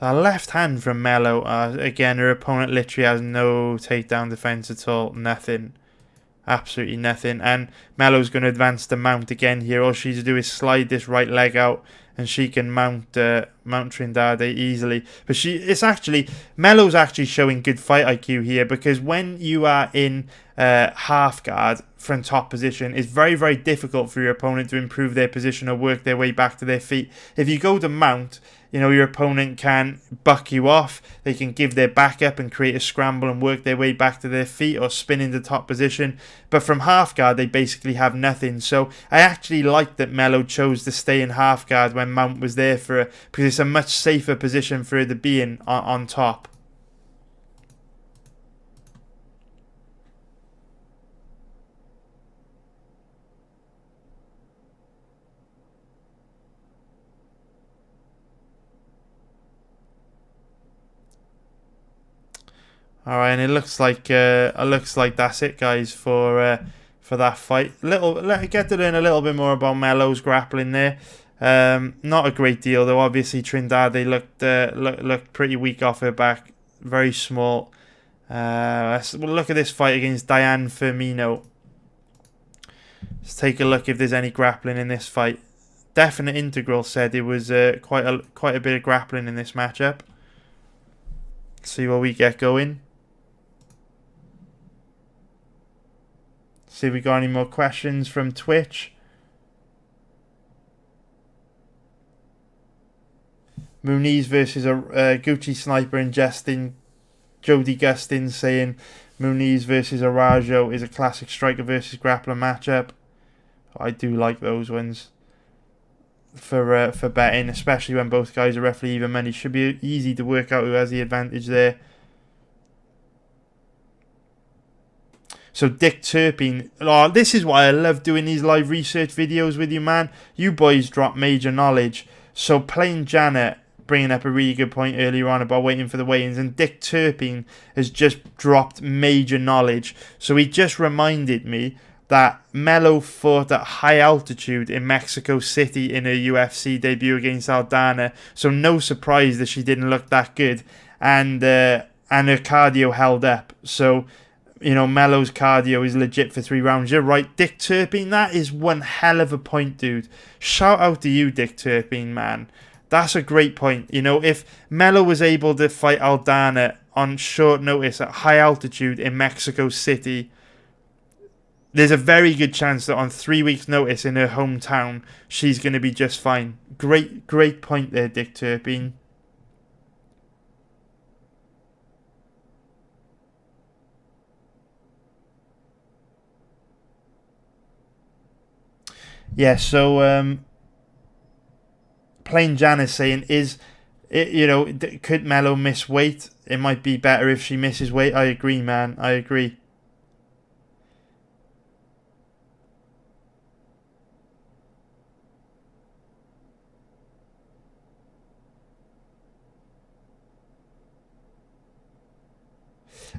The left hand from Melo, again, her opponent literally has no takedown defense at all. Nothing. Absolutely nothing. And Melo's going to advance the mount again here. All she needs to do is slide this right leg out and she can mount Trindade easily. But Melo's actually showing good fight IQ here, because when you are in half guard from top position, it's very, very difficult for your opponent to improve their position or work their way back to their feet. If you go to mount, your opponent can buck you off. They can give their back up and create a scramble and work their way back to their feet or spin into top position. But from half guard, they basically have nothing. So I actually like that Melo chose to stay in half guard when Mount was there for her, because it's a much safer position for her to be in on top. All right, and it looks like that's it, guys, for that fight. Get to learn a little bit more about Melo's grappling there. Not a great deal though. Obviously, Trindade, they looked pretty weak off her back, very small. We'll look at this fight against Diane Firmino. Let's take a look if there's any grappling in this fight. Definite Integral said it was quite a bit of grappling in this matchup. Let's see what we get going. See if we got any more questions from Twitch. Muniz versus a Gucci Sniper and Justin. Jody Gustin saying Muniz versus Arajo is a classic striker versus grappler matchup. I do like those ones for betting, especially when both guys are roughly even money. Should be easy to work out who has the advantage there. So Dick Turpin, this is why I love doing these live research videos with you, man. You boys drop major knowledge. So Plain Janet bringing up a really good point earlier on about waiting for the weigh-ins, and Dick Turpin has just dropped major knowledge. So he just reminded me that Melo fought at high altitude in Mexico City in her UFC debut against Aldana. So no surprise that she didn't look that good, and her cardio held up. So Melo's cardio is legit for 3 rounds. You're right, Dick Turpin. That is one hell of a point, dude. Shout out to you, Dick Turpin, man. That's a great point. If Melo was able to fight Aldana on short notice at high altitude in Mexico City, there's a very good chance that on 3 weeks' notice in her hometown, she's going to be just fine. Great point there, Dick Turpin. Yeah, so Plain Jan is saying, could Melo miss weight? It might be better if she misses weight. I agree, man. I agree.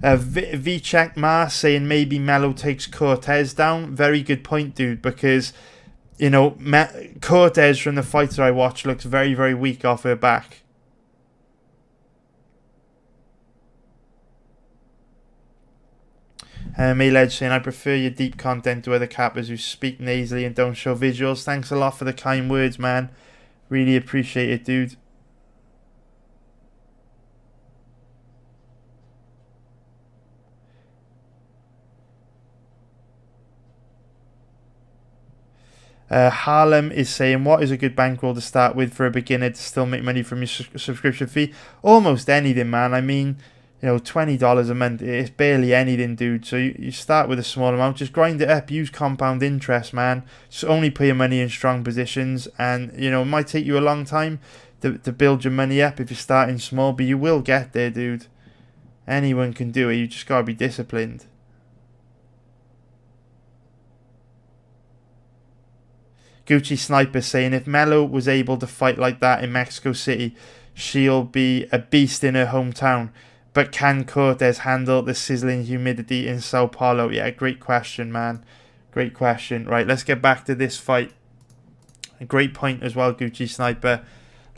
V-Check Ma saying maybe Melo takes Cortez down. Very good point, dude, because Cortez from the fights I watched looks very, very weak off her back. Mayledge saying, I prefer your deep content to other cappers who speak nasally and don't show visuals. Thanks a lot for the kind words, man. Really appreciate it, dude. Harlem is saying, what is a good bankroll to start with for a beginner to still make money from your subscription fee? Almost anything, man. I mean, $20 a month, it's barely anything, dude. So you start with a small amount, just grind it up, use compound interest, man. Just only put your money in strong positions, and it might take you a long time to build your money up if you're starting small, but you will get there, dude. Anyone can do it, you just gotta be disciplined. Gucci Sniper saying, if Melo was able to fight like that in Mexico City, she'll be a beast in her hometown. But can Cortez handle the sizzling humidity in Sao Paulo? Yeah, great question, man. Great question. Right, let's get back to this fight. A great point as well, Gucci Sniper.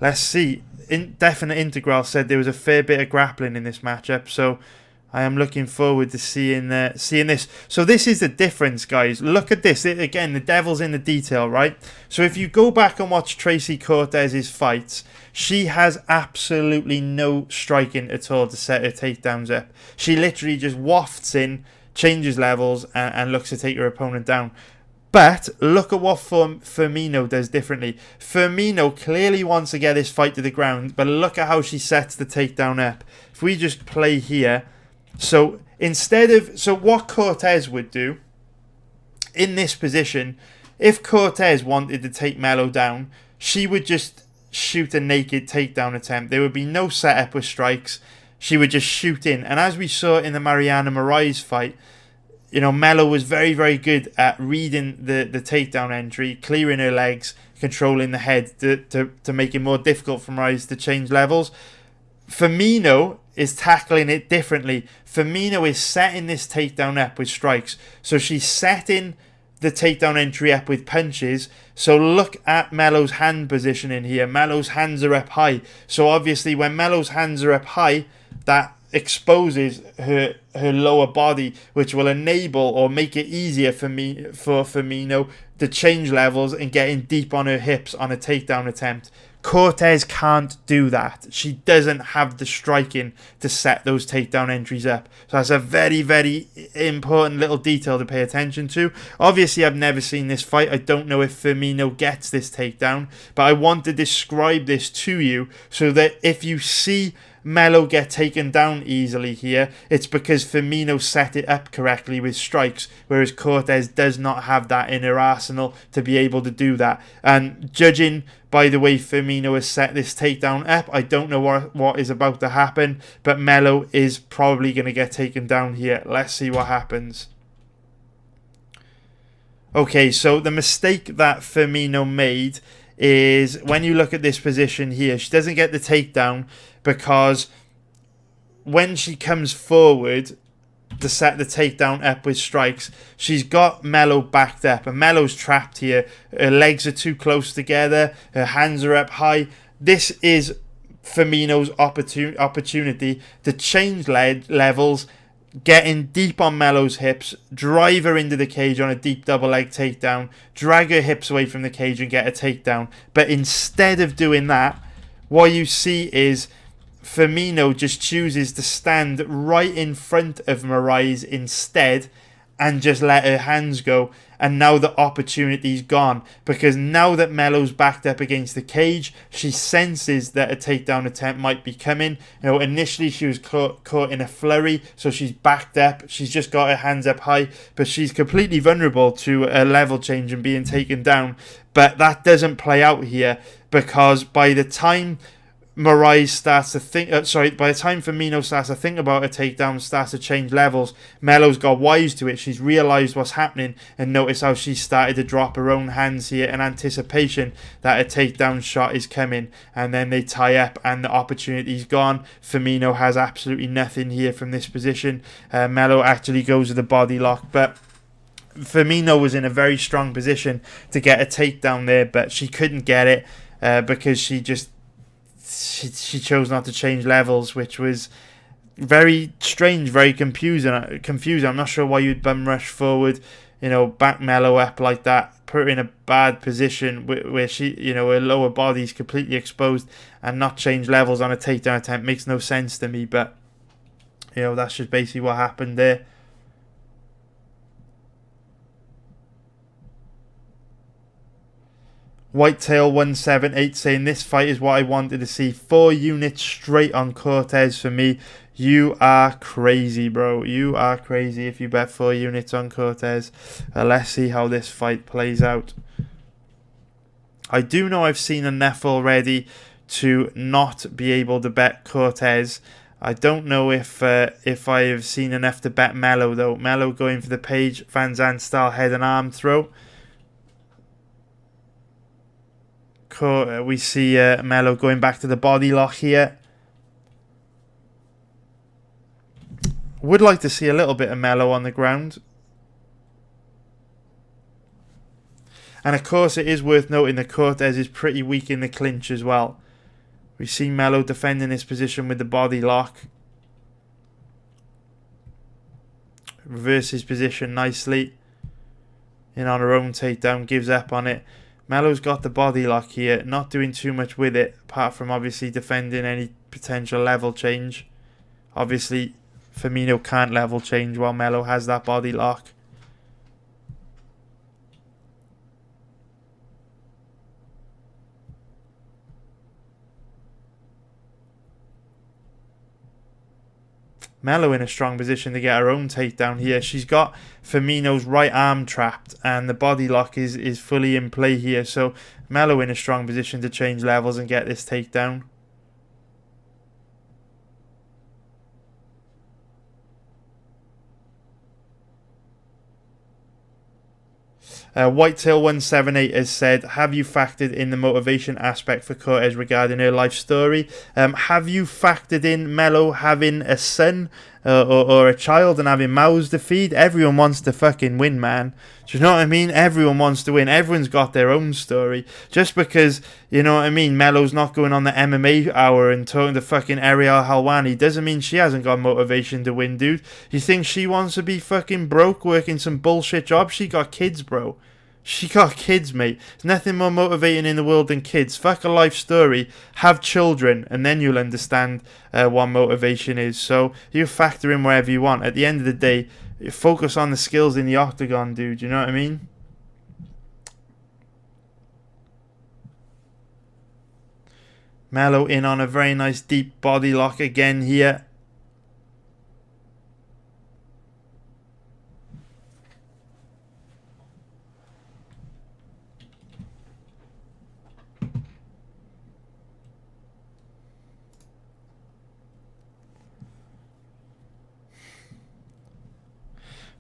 Let's see. Definite Integral said there was a fair bit of grappling in this matchup, so I am looking forward to seeing this. So this is the difference, guys. Look at this. Again, the devil's in the detail, right? So if you go back and watch Tracy Cortez's fights, she has absolutely no striking at all to set her takedowns up. She literally just wafts in, changes levels, and looks to take her opponent down. But look at what Firmino does differently. Firmino clearly wants to get this fight to the ground, but look at how she sets the takedown up. If we just play here, so what Cortez would do in this position, if Cortez wanted to take Melo down, she would just shoot a naked takedown attempt. There would be no setup with strikes. She would just shoot in. And as we saw in the Mariana Moraes fight, Melo was very, very good at reading the takedown entry, clearing her legs, controlling the head to make it more difficult for Moraes to change levels. Firmino is tackling it differently. Firmino is setting this takedown up with strikes. So she's setting the takedown entry up with punches. So look at Melo's hand positioning here. Melo's hands are up high. So obviously when Melo's hands are up high, that exposes her lower body, which will enable or make it easier for Firmino to change levels and getting deep on her hips on a takedown attempt. Cortez can't do that. She doesn't have the striking to set those takedown entries up. So that's a very, very important little detail to pay attention to. Obviously, I've never seen this fight. I don't know if Firmino gets this takedown, but I want to describe this to you so that if you see Melo get taken down easily here, it's because Firmino set it up correctly with strikes, whereas Cortez does not have that in her arsenal to be able to do that. And judging by the way Firmino has set this takedown up, I don't know what is about to happen, but Melo is probably going to get taken down here. Let's see what happens. Okay, so the mistake that Firmino made is when you look at this position here, she doesn't get the takedown because when she comes forward to set the takedown up with strikes, she's got Melo backed up, and Melo's trapped here. Her legs are too close together, her hands are up high. This is Firmino's opportunity to change levels, getting deep on Melo's hips, drive her into the cage on a deep double leg takedown, drag her hips away from the cage and get a takedown. But instead of doing that, what you see is Firmino just chooses to stand right in front of Moraes instead and just let her hands go. And now the opportunity's gone, because now that Melo's backed up against the cage, she senses that a takedown attempt might be coming. Initially she was caught in a flurry, so she's backed up. She's just got her hands up high, but she's completely vulnerable to a level change and being taken down. But that doesn't play out here, because by the time Moraes starts to think, by the time Firmino starts to think about a takedown, starts to change levels, Melo's got wise to it. She's realised what's happening, and notice how she started to drop her own hands here in anticipation that a takedown shot is coming, and then they tie up and the opportunity's gone. Firmino has absolutely nothing here from this position. Melo actually goes with a body lock, but Firmino was in a very strong position to get a takedown there, but she couldn't get it because she chose not to change levels, which was very strange, very confusing. I'm not sure why you'd bum rush forward, back Melo up like that, put her in a bad position where she, her lower body's completely exposed, and not change levels on a takedown attempt. Makes no sense to me, but that's just basically what happened there. Whitetail 178 saying this fight is what I wanted to see. 4 units straight on Cortez for me. You are crazy, bro. You are crazy if you bet 4 units on Cortez. Let's see how this fight plays out. I do know I've seen enough already to not be able to bet Cortez. I don't know if I have seen enough to bet Melo though. Melo going for the Paige Van Zandt style head and arm throw. We see Melo going back to the body lock here. Would like to see a little bit of Melo on the ground. And of course it is worth noting that Cortez is pretty weak in the clinch as well. We see Melo defending his position with the body lock. Reverse his position nicely. In on her own takedown, gives up on it. Melo's got the body lock here, not doing too much with it, apart from obviously defending any potential level change. Obviously, Firmino can't level change while Melo has that body lock. Melo in a strong position to get her own takedown here. She's got Firmino's right arm trapped, and the body lock is fully in play here. So Melo in a strong position to change levels and get this takedown. Whitetail178 has said, have you factored in the motivation aspect for Cortez regarding her life story? Have you factored in Melo having a son or a child and having mouths to feed? Everyone wants to fucking win, man. Do you know what I mean? Everyone wants to win. Everyone's got their own story. Just because, you know what I mean, Melo's not going on the MMA hour and talking to fucking Ariel Helwani doesn't mean she hasn't got motivation to win, dude. You think she wants to be fucking broke working some bullshit job? She got kids, bro. She got kids, mate. There's nothing more motivating in the world than kids. Fuck a life story. Have children, and then you'll understand what motivation is. So you factor in wherever you want. At the end of the day, you focus on the skills in the octagon, dude. You know what I mean? Melo in on a very nice deep body lock again here.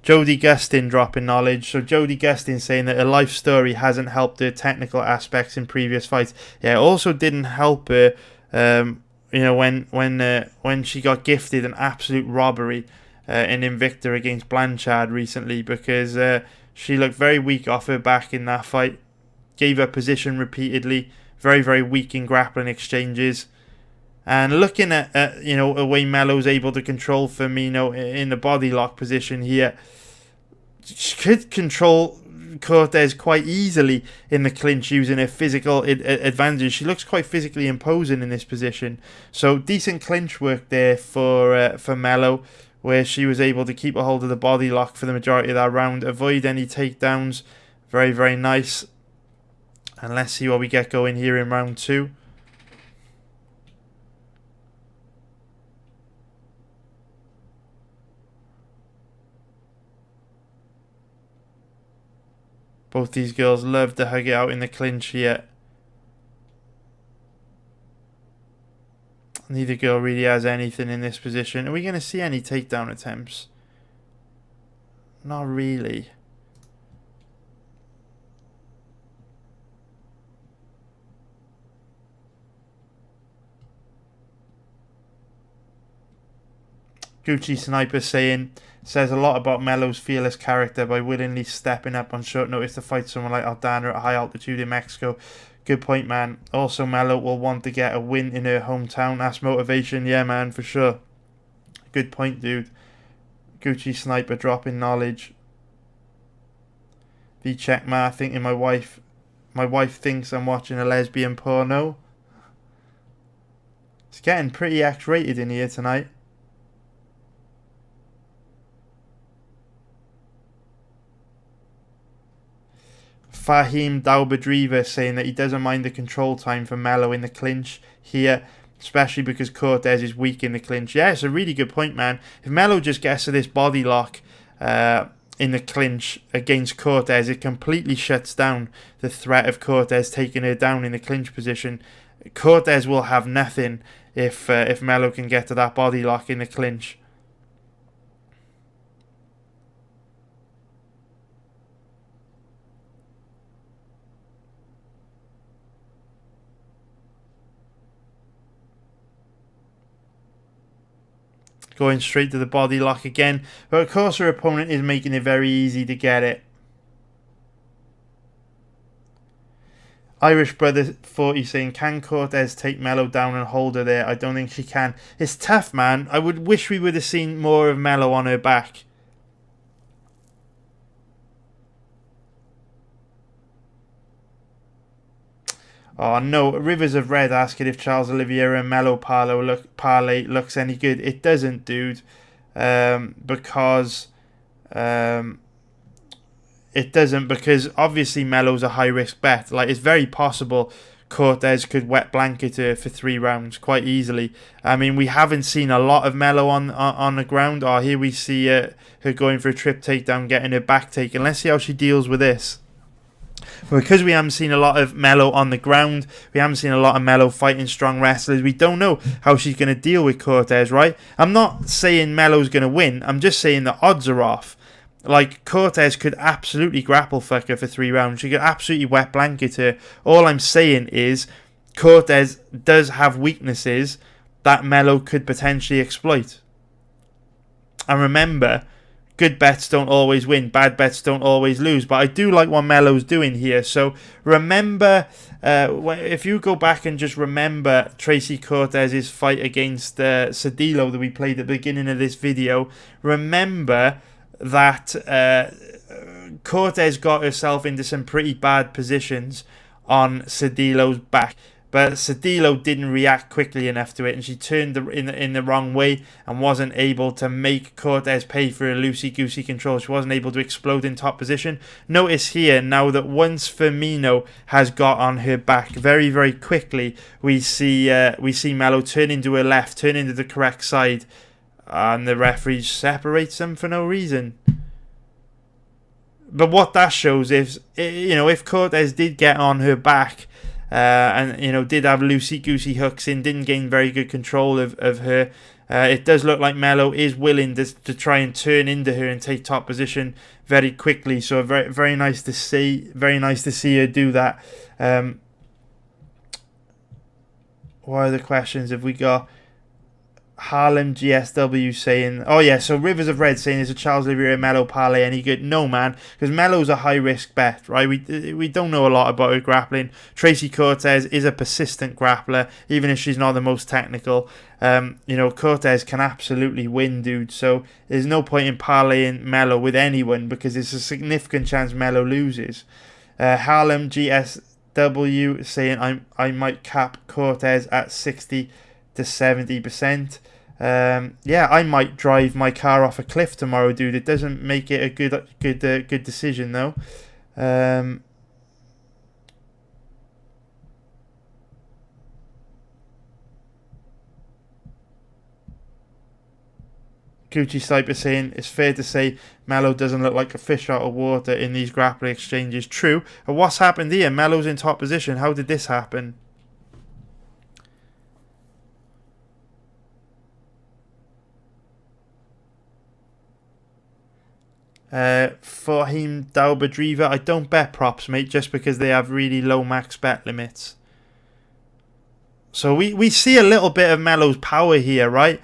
Jodie Gustin dropping knowledge. So Jodie Gustin saying that her life story hasn't helped her technical aspects in previous fights. Yeah, it also didn't help her, when she got gifted an absolute robbery in Invicta against Blanchard recently, because she looked very weak off her back in that fight. Gave her position repeatedly. Very, very weak in grappling exchanges. And looking at the way Melo's able to control Firmino in the body lock position here, she could control Cortez quite easily in the clinch using her physical advantage. She looks quite physically imposing in this position. So decent clinch work there for Melo, where she was able to keep a hold of the body lock for the majority of that round, avoid any takedowns. Very, very nice. And let's see what we get going here in round 2. Both these girls love to hug it out in the clinch here. Neither girl really has anything in this position. Are we going to see any takedown attempts? Not really. Gucci Sniper says a lot about Melo's fearless character by willingly stepping up on short notice to fight someone like Aldana at high altitude in Mexico. Good point, man. Also, Melo will want to get a win in her hometown. That's motivation. Yeah, man, for sure. Good point, dude. Gucci Sniper dropping knowledge. V-check, man. Thinking my wife thinks I'm watching a lesbian porno. It's getting pretty X-rated in here tonight. Fahim Daubadriva saying that he doesn't mind the control time for Melo in the clinch here, especially because Cortez is weak in the clinch. Yeah, it's a really good point, man. If Melo just gets to this body lock in the clinch against Cortez, it completely shuts down the threat of Cortez taking her down in the clinch position. Cortez will have nothing if Melo can get to that body lock in the clinch. Going straight to the body lock again. But of course her opponent is making it very easy to get it. Irish Brother 40 saying, can Cortez take Melo down and hold her there? I don't think she can. It's tough, man. I would wish we would have seen more of Melo on her back. Oh no, Rivers of Red asking if Charles Oliveira and Melo parlay looks any good. It doesn't, dude. Because it doesn't, because obviously Melo's a high risk bet. Like, it's very possible Cortez could wet blanket her for 3 rounds quite easily. I mean, we haven't seen a lot of Melo on the ground. Oh, here we see her going for a trip takedown, getting her back taken. Let's see how she deals with this. Because we haven't seen a lot of Melo on the ground, we haven't seen a lot of Melo fighting strong wrestlers, we don't know how she's going to deal with Cortez, right? I'm not saying Melo's going to win, I'm just saying the odds are off. Like, Cortez could absolutely grapple fuck her for 3 rounds. She could absolutely wet blanket her. All I'm saying is Cortez does have weaknesses that Melo could potentially exploit. And remember, good bets don't always win, bad bets don't always lose. But I do like what Melo's doing here. So remember, if you go back and just remember Tracy Cortez's fight against Cedillo that we played at the beginning of this video, remember that Cortez got herself into some pretty bad positions on Cedillo's back. But Cedillo didn't react quickly enough to it, and she turned in the wrong way and wasn't able to make Cortez pay for a loosey-goosey control. She wasn't able to explode in top position. Notice here, now that once Firmino has got on her back very, very quickly, we see Melo turn into her left, turn into the correct side, and the referee separates them for no reason. But what that shows is, if Cortez did get on her back, and did have loosey-goosey hooks in, didn't gain very good control of her, it does look like Melo is willing to try and turn into her and take top position very quickly. So very, very nice to see. Very nice to see her do that. What other questions have we got? Harlem GSW saying, oh yeah, so Rivers of Red saying, is a Charles Oliveira Melo parlay any good? No, man, because Melo's a high risk bet, right? We don't know a lot about her grappling. Tracy Cortez is a persistent grappler, even if she's not the most technical. Cortez can absolutely win, dude. So there's no point in parlaying Melo with anyone because there's a significant chance Melo loses. Harlem GSW saying, I might cap Cortez at 60 to 70%. I might drive my car off a cliff tomorrow, dude. It doesn't make it a good decision though. Gucci Sniper saying, it's fair to say Melo doesn't look like a fish out of water in these grappling exchanges. True. But what's happened here? Melo's in top position. How did this happen? Fahim Daubadriva, I don't bet props, mate, just because they have really low max bet limits. So we see a little bit of Melo's power here, right?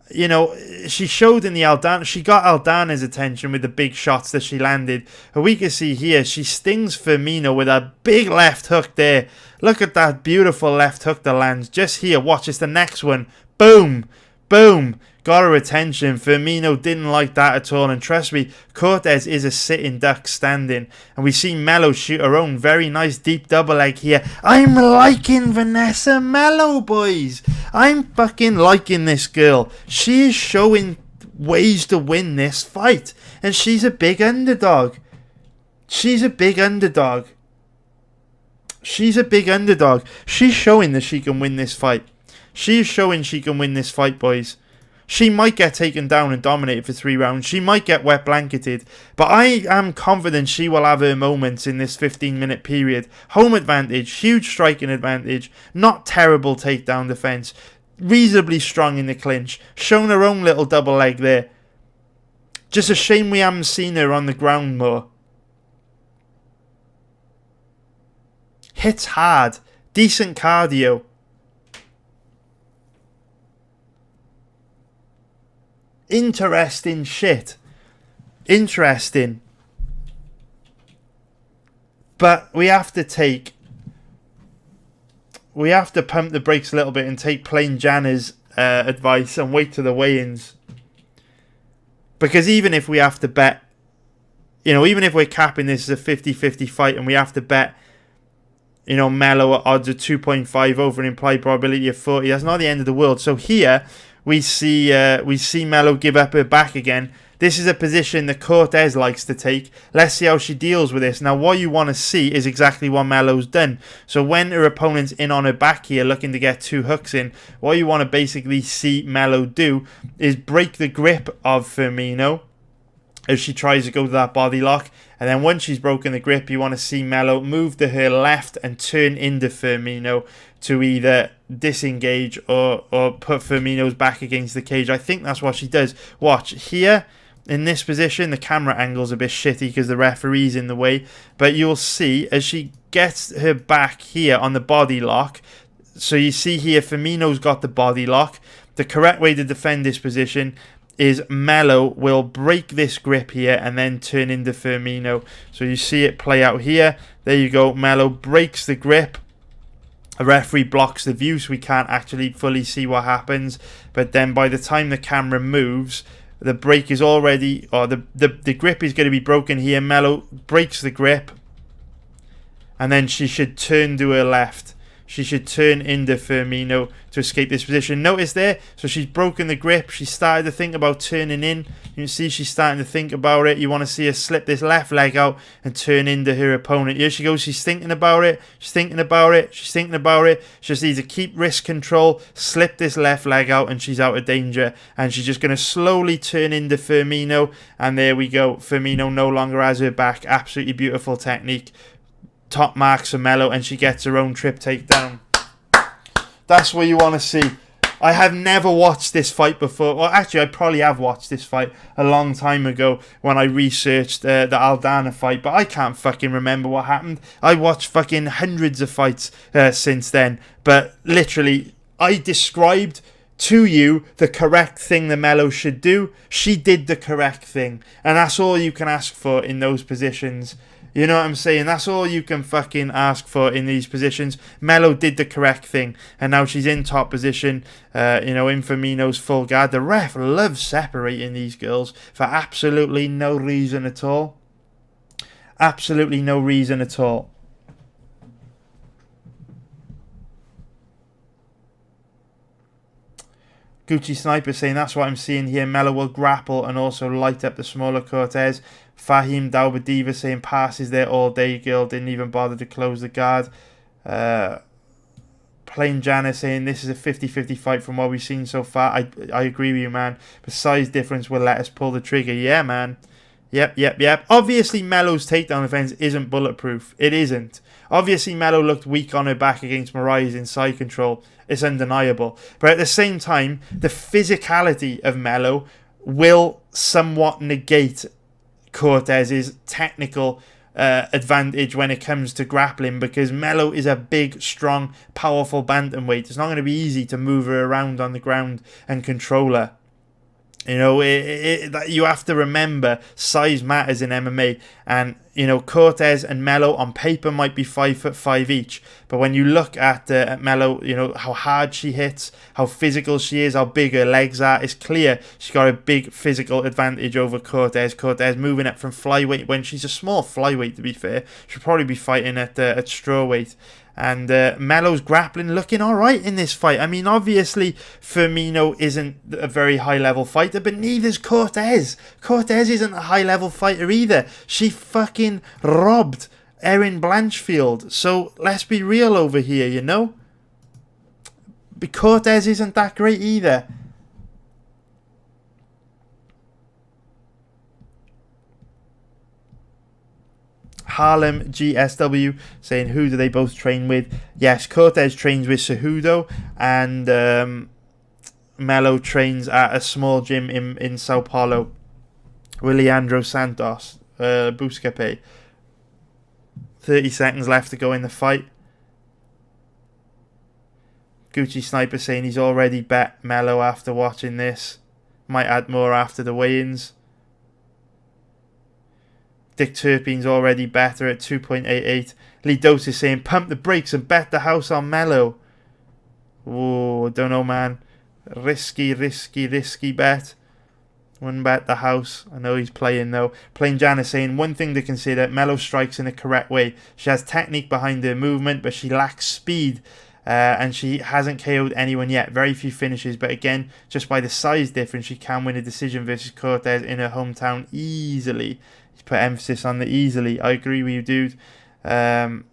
She showed in the Aldana, she got Aldana's attention with the big shots that she landed. And we can see here, she stings Firmino with a big left hook there. Look at that beautiful left hook that lands. Just here, watch, it's the next one. Boom, boom. Got her attention. Firmino didn't like that at all. And trust me, Cortez is a sitting duck standing. And we see Melo shoot her own very nice deep double leg here. I'm liking Vanessa Melo, boys. I'm fucking liking this girl. She is showing ways to win this fight. And she's a big underdog. She's a big underdog. She's a big underdog. She's showing that she can win this fight. She is showing she can win this fight, boys. She might get taken down and dominated for 3 rounds. She might get wet blanketed. But I am confident she will have her moments in this 15-minute period. Home advantage, huge striking advantage, not terrible takedown defense, reasonably strong in the clinch, shown her own little double leg there. Just a shame we haven't seen her on the ground more. Hits hard, decent cardio. Interesting shit. Interesting. But we have to pump the brakes a little bit and take plain Jana's advice and wait to the weigh-ins. Because even if we have to bet, even if we're capping this as a 50-50 fight and we have to bet, Melo at odds of 2.5 over an implied probability of 40, that's not the end of the world. So here, we see Melo give up her back again. This is a position that Cortez likes to take. Let's see how she deals with this. Now, what you want to see is exactly what Melo's done. So when her opponent's in on her back here, looking to get 2 hooks in, what you want to basically see Melo do is break the grip of Firmino as she tries to go to that body lock. And then once she's broken the grip, you want to see Melo move to her left and turn into Firmino to either disengage or put Firmino's back against the cage. I think that's what she does. Watch here. In this position, the camera angle's a bit shitty because the referee's in the way. But you'll see as she gets her back here on the body lock. So you see here, Firmino's got the body lock. The correct way to defend this position is Melo will break this grip here and then turn into Firmino. So you see it play out here. There you go. Melo breaks the grip. A referee blocks the view so we can't actually fully see what happens. But then by the time the camera moves, the break is already, or the grip is going to be broken here. Melo breaks the grip. And then she should turn to her left. She should turn into Firmino to escape this position. Notice there, so she's broken the grip. She started to think about turning in. You can see she's starting to think about it. You want to see her slip this left leg out and turn into her opponent. Here she goes. She's thinking about it. She's thinking about it. She's thinking about it. She just needs to keep wrist control, slip this left leg out, and she's out of danger. And she's just going to slowly turn into Firmino. And there we go. Firmino no longer has her back. Absolutely beautiful technique. Top marks for Melo, and she gets her own trip takedown. That's what you want to see. I have never watched this fight before. Well, actually, I probably have watched this fight a long time ago when I researched the Aldana fight, but I can't fucking remember what happened. I watched fucking hundreds of fights since then, but literally, I described to you the correct thing the Melo should do. She did the correct thing, and that's all you can ask for in those positions. You know what I'm saying? That's all you can fucking ask for in these positions. Melo did the correct thing, and now she's in top position, in Firmino's full guard. The ref loves separating these girls for absolutely no reason at all. Absolutely no reason at all. Gucci Sniper saying, that's what I'm seeing here. Melo will grapple and also light up the smaller Cortez. Fahim Daubadiva saying, passes there all day, girl. Didn't even bother to close the guard. Plain Jana saying, this is a 50-50 fight from what we've seen so far. I agree with you, man. The size difference will let us pull the trigger. Yeah, man. Yep. Obviously, Melo's takedown defense isn't bulletproof. It isn't. Obviously, Melo looked weak on her back against Mariah's inside control. It's undeniable. But at the same time, the physicality of Melo will somewhat negate Cortez's technical advantage when it comes to grappling, because Melo is a big, strong, powerful bantamweight. It's not going to be easy to move her around on the ground and control her. You know, you have to remember size matters in MMA, and Cortez and Melo on paper might be 5'5" each, but when you look at Melo, how hard she hits, how physical she is, how big her legs are, it's clear she's got a big physical advantage over Cortez. Cortez moving up from flyweight when she's a small flyweight. To be fair, she'll probably be fighting at strawweight. And Melo's grappling looking alright in this fight. I mean, obviously, Firmino isn't a very high-level fighter, but neither's Cortez. Cortez isn't a high-level fighter either. She fucking robbed Erin Blanchfield. So, let's be real over here, But Cortez isn't that great either. Harlem GSW saying, who do they both train with? Yes, Cortez trains with Cejudo, and Melo trains at a small gym in Sao Paulo with Leandro Santos, Buscape. 30 seconds left to go in the fight. Gucci Sniper saying he's already bet Melo after watching this. Might add more after the weigh-ins. Dick Turpin's already better at 2.88. Lee Dose is saying, pump the brakes and bet the house on Melo. Oh, don't know, man. Risky bet. Wouldn't bet the house. I know he's playing, though. Plain Jan is saying, one thing to consider, Melo strikes in the correct way. She has technique behind her movement, but she lacks speed and she hasn't KO'd anyone yet. Very few finishes, but again, just by the size difference, she can win a decision versus Cortez in her hometown easily. Put emphasis on the easily. I agree with you, dude. And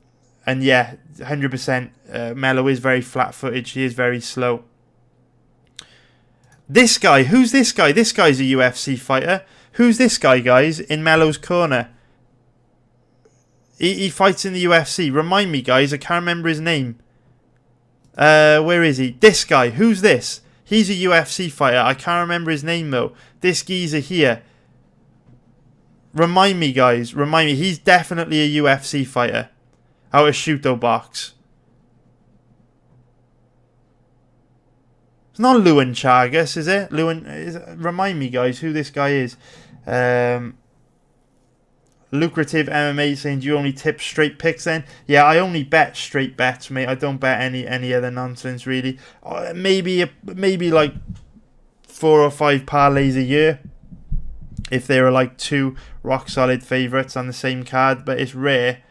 yeah, 100%. Melo is very flat-footed. She is very slow. This guy, who's this guy? This guy's a UFC fighter. Who's this guy, guys, in Melo's corner? He fights in the UFC. Remind me, guys. I can't remember his name. Where is he? This guy. Who's this? He's a UFC fighter. I can't remember his name, though. This geezer here. Remind me, guys. Remind me. He's definitely a UFC fighter. Out of Shuto Box. It's not Luan Chagas, is it? Remind me, guys, who this guy is. Lucrative MMA saying, do you only tip straight picks then? Yeah, I only bet straight bets, mate. I don't bet any other nonsense, really. Maybe like 4 or 5 parlays a year. If there are like 2 rock-solid favourites on the same card, but it's rare.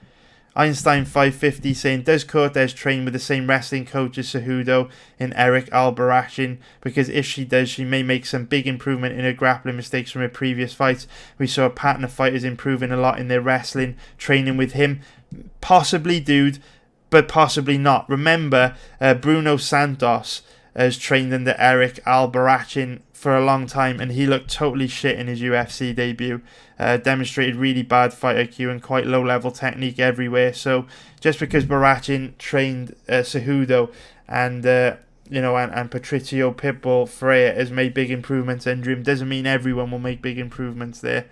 Einstein 550 saying, does Cortez train with the same wrestling coach as Cejudo in Eric Albarracin? Because if she does, she may make some big improvement in her grappling mistakes from her previous fights. We saw a pattern of fighters improving a lot in their wrestling, training with him. Possibly, dude, but possibly not. Remember, Bruno Santos has trained under Eric Albarracin for a long time, and he looked totally shit in his UFC debut. Demonstrated really bad fight IQ and quite low-level technique everywhere. So just because Barachin trained Cejudo and and Patricio Pitbull Freire has made big improvements under him, doesn't mean everyone will make big improvements there.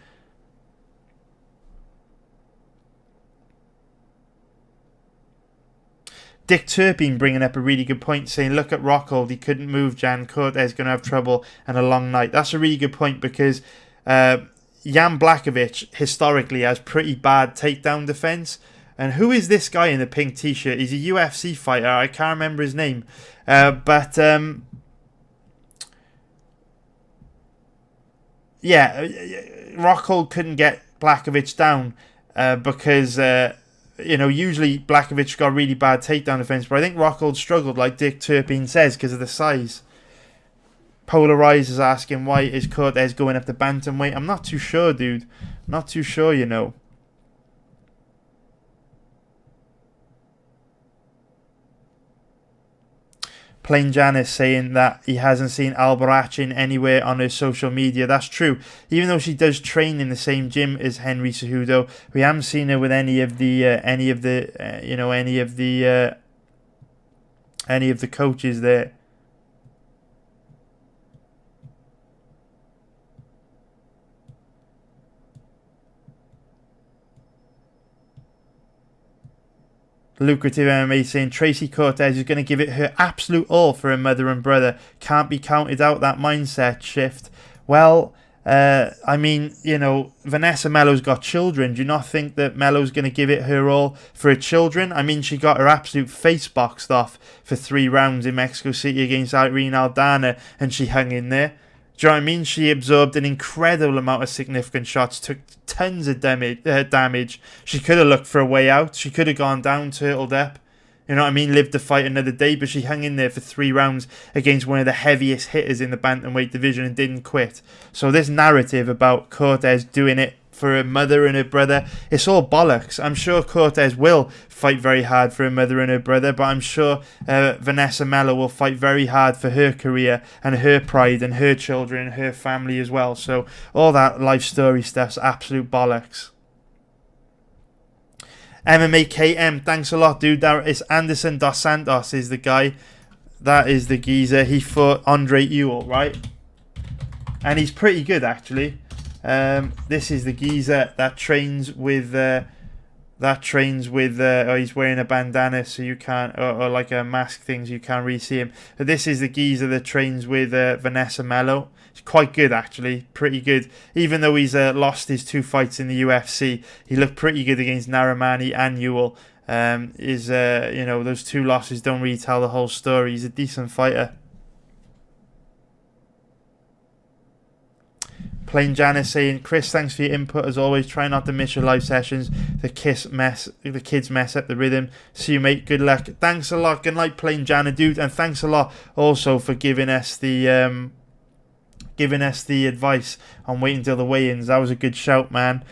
Dick Turpin bringing up a really good point, saying, look at Rockhold, he couldn't move, Jan. Cortez going to have trouble and a long night. That's a really good point, because Jan Blachowicz historically has pretty bad takedown defense. And who is this guy in the pink t-shirt? He's a UFC fighter. I can't remember his name. But Rockhold couldn't get Blachowicz down because... usually Blachowicz got really bad takedown defense, but I think Rockhold struggled, like Dick Turpin says, because of the size. Polarize is asking, why is Cortez going up to bantamweight? I'm not too sure, dude. Not too sure, Plain Janice saying that he hasn't seen Albarracin anywhere on her social media. That's true. Even though she does train in the same gym as Henry Cejudo, we haven't seen her with any of the coaches there. Lucrative MMA saying Tracy Cortez is going to give it her absolute all for her mother and brother. Can't be counted out, that mindset shift. Well, Vanessa Melo's got children. Do you not think that Melo's going to give it her all for her children? I mean, she got her absolute face boxed off for 3 rounds in Mexico City against Irene Aldana, and she hung in there. Do you know what I mean? She absorbed an incredible amount of significant shots, took tons of damage. She could have looked for a way out. She could have gone down, turtled up. You know what I mean? Lived to fight another day, but she hung in there for 3 rounds against one of the heaviest hitters in the bantamweight division and didn't quit. So this narrative about Cortez doing it for her mother and her brother, it's all bollocks. I'm sure Cortez will fight very hard for her mother and her brother, but I'm sure Vanessa Melo will fight very hard for her career and her pride and her children and her family as well. So all that life story stuff's absolute bollocks. MMA KM, thanks a lot, dude. It's Anderson Dos Santos is the guy. That is the geezer. He fought Andre Ewell, right? And he's pretty good, actually. This is the geezer that trains with. He's wearing a bandana, so you can't, or like a mask thing, so you can't really see him. But this is the geezer that trains with Vanessa Melo. He's quite good, actually, pretty good. Even though he's lost his 2 fights in the UFC, he looked pretty good against Narimani and Ewell. Those 2 losses don't really tell the whole story. He's a decent fighter. Plain Janice saying, Chris, thanks for your input as always. Try not to miss your live sessions. The kids mess up the rhythm. See you, mate. Good luck. Thanks a lot. Good night, Plain Jana, dude. And thanks a lot also for giving us the advice on waiting until the weigh-ins. That was a good shout, man.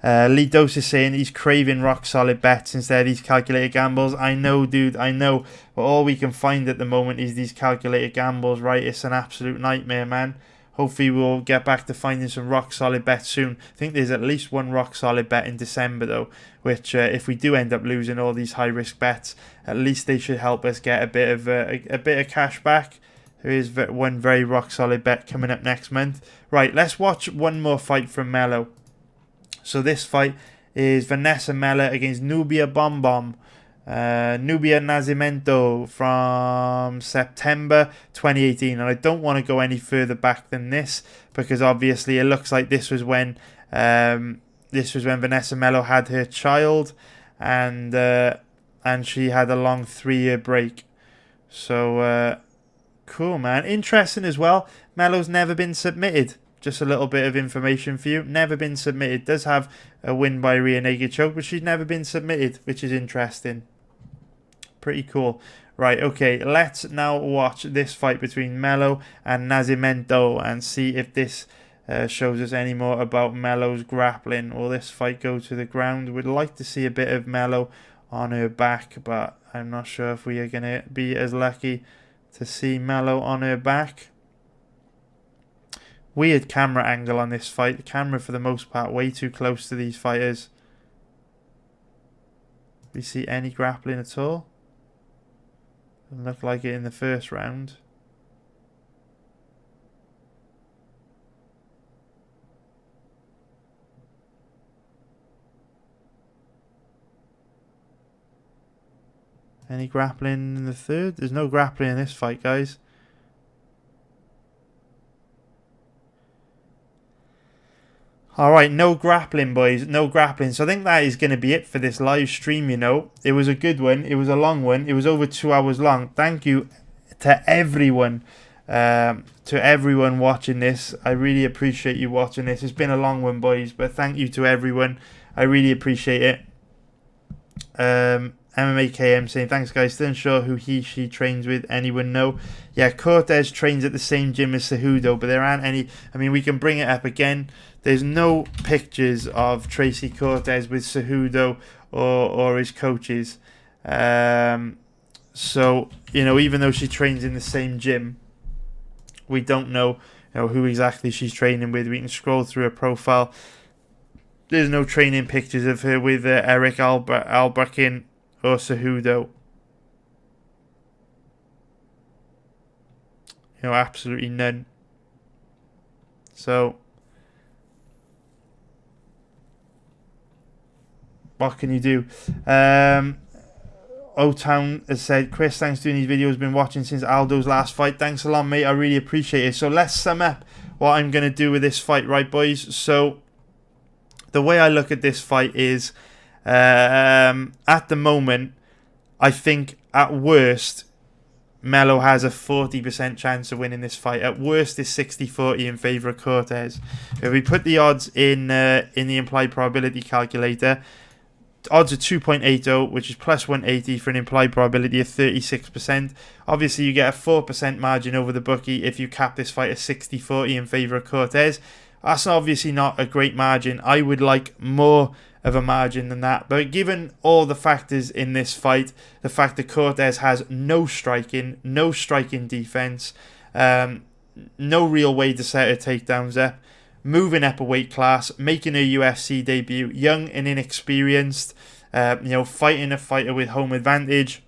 Lee Dose is saying he's craving rock solid bets instead of these calculated gambles. I know, dude, I know. But all we can find at the moment is these calculated gambles, right? It's an absolute nightmare, man. Hopefully we'll get back to finding some rock solid bets soon. I think there's at least one rock solid bet in December though, which if we do end up losing all these high risk bets, at least they should help us get a bit of cash back. There is one very rock solid bet coming up next month. Right, let's watch one more fight from Melo. So this fight is Vanessa Melo against Nubia Bombom. Nubia Nascimento from September 2018. And I don't want to go any further back than this because obviously it looks like this was when Vanessa Melo had her child and she had a long 3-year break. So cool, man. Interesting as well. Melo's never been submitted. Just a little bit of information for you. Never been submitted. Does have a win by rear naked choke, but she's never been submitted, which is interesting. Pretty cool. Right, okay. Let's now watch this fight between Melo and Nascimento and see if this shows us any more about Melo's grappling. Will this fight go to the ground? We'd like to see a bit of Melo on her back, but I'm not sure if we are going to be as lucky to see Melo on her back. Weird camera angle on this fight. The camera, for the most part, way too close to these fighters. We see any grappling at all? Doesn't look like it in the first round. Any grappling in the third? There's no grappling in this fight, guys. Alright, no grappling, boys. No grappling. So I think that is going to be it for this live stream, you know. It was a good one. It was a long one. It was over 2 hours long. Thank you to everyone. To everyone watching this. I really appreciate you watching this. It's been a long one, boys. But thank you to everyone. I really appreciate it. MMAKM saying, thanks guys, still unsure who she trains with. Anyone know? Yeah, Cortez trains at the same gym as Cejudo, but there aren't any. I mean, we can bring it up again. There's no pictures of Tracy Cortez with Cejudo or his coaches. So, you know, even though she trains in the same gym, we don't know, who exactly she's training with. We can scroll through her profile. There's no training pictures of her with Eric Albrakin or Cejudo. Absolutely none. So, what can you do? O-Town has said, Chris, thanks for doing these videos. Been watching since Aldo's last fight. Thanks a lot, mate. I really appreciate it. So let's sum up what I'm going to do with this fight, right, boys? So the way I look at this fight is, at the moment, I think at worst, Melo has a 40% chance of winning this fight. At worst, it's 60-40 in favour of Cortez. If we put the odds in the implied probability calculator, odds are 2.80, which is plus 180 for an implied probability of 36%. Obviously, you get a 4% margin over the bookie if you cap this fight at 60-40 in favour of Cortez. That's obviously not a great margin. I would like more of a margin than that. But given all the factors in this fight, the fact that Cortez has no striking defense, no real way to set her takedowns up, moving up a weight class, making her UFC debut, young and inexperienced, fighting a fighter with home advantage,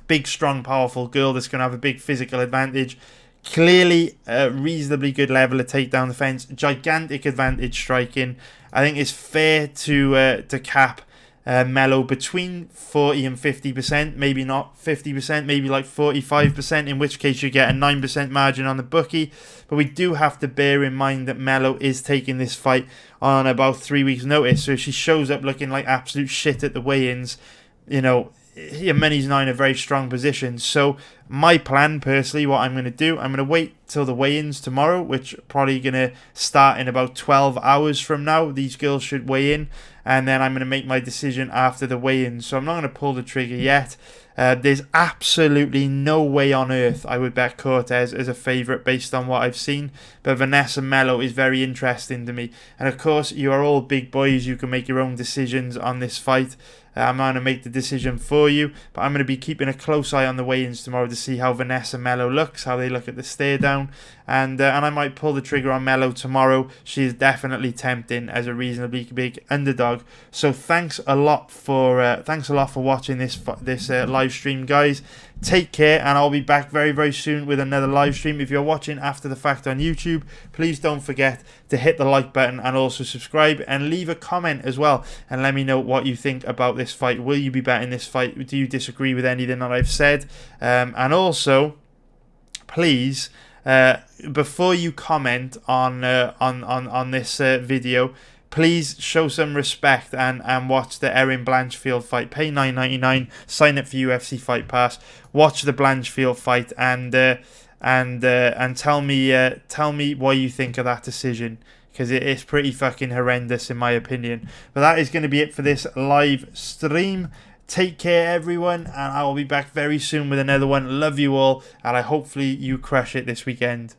big, strong, powerful girl that's going to have a big physical advantage, clearly a reasonably good level of takedown defense, gigantic advantage striking. I think it's fair to cap Melo between 40 and 50%, maybe not 50%, maybe like 45%, in which case you get a 9% margin on the bookie. But we do have to bear in mind that Melo is taking this fight on about 3 weeks' notice. So if she shows up looking like absolute shit at the weigh-ins, your money's not in a very strong position. So my plan, personally, what I'm going to do, I'm going to wait till the weigh-ins tomorrow, which are probably going to start in about 12 hours from now. These girls should weigh in, and then I'm going to make my decision after the weigh-ins. So I'm not going to pull the trigger yet. There's absolutely no way on earth I would bet Cortez as a favourite based on what I've seen. But Vanessa Melo is very interesting to me. And of course, you are all big boys. You can make your own decisions on this fight. I'm not going to make the decision for you, but I'm going to be keeping a close eye on the weigh-ins tomorrow to see how Vanessa Melo looks, how they look at the stare down, and I might pull the trigger on Melo tomorrow. She is definitely tempting as a reasonably big underdog. So thanks a lot for watching this live stream, guys. Take care, and I'll be back very, very soon with another live stream. If you're watching after the fact on YouTube, please don't forget to hit the like button and also subscribe, and leave a comment as well and let me know what you think about this fight. Will you be betting this fight? Do you disagree with anything that I've said? And also, please, before you comment on this video, please show some respect and watch the Erin Blanchfield fight. Pay $9.99, sign up for UFC Fight Pass, watch the Blanchfield fight, and tell me what you think of that decision, because it's pretty fucking horrendous in my opinion. But that is going to be it for this live stream. Take care, everyone, and I will be back very soon with another one. Love you all, and hopefully you crush it this weekend.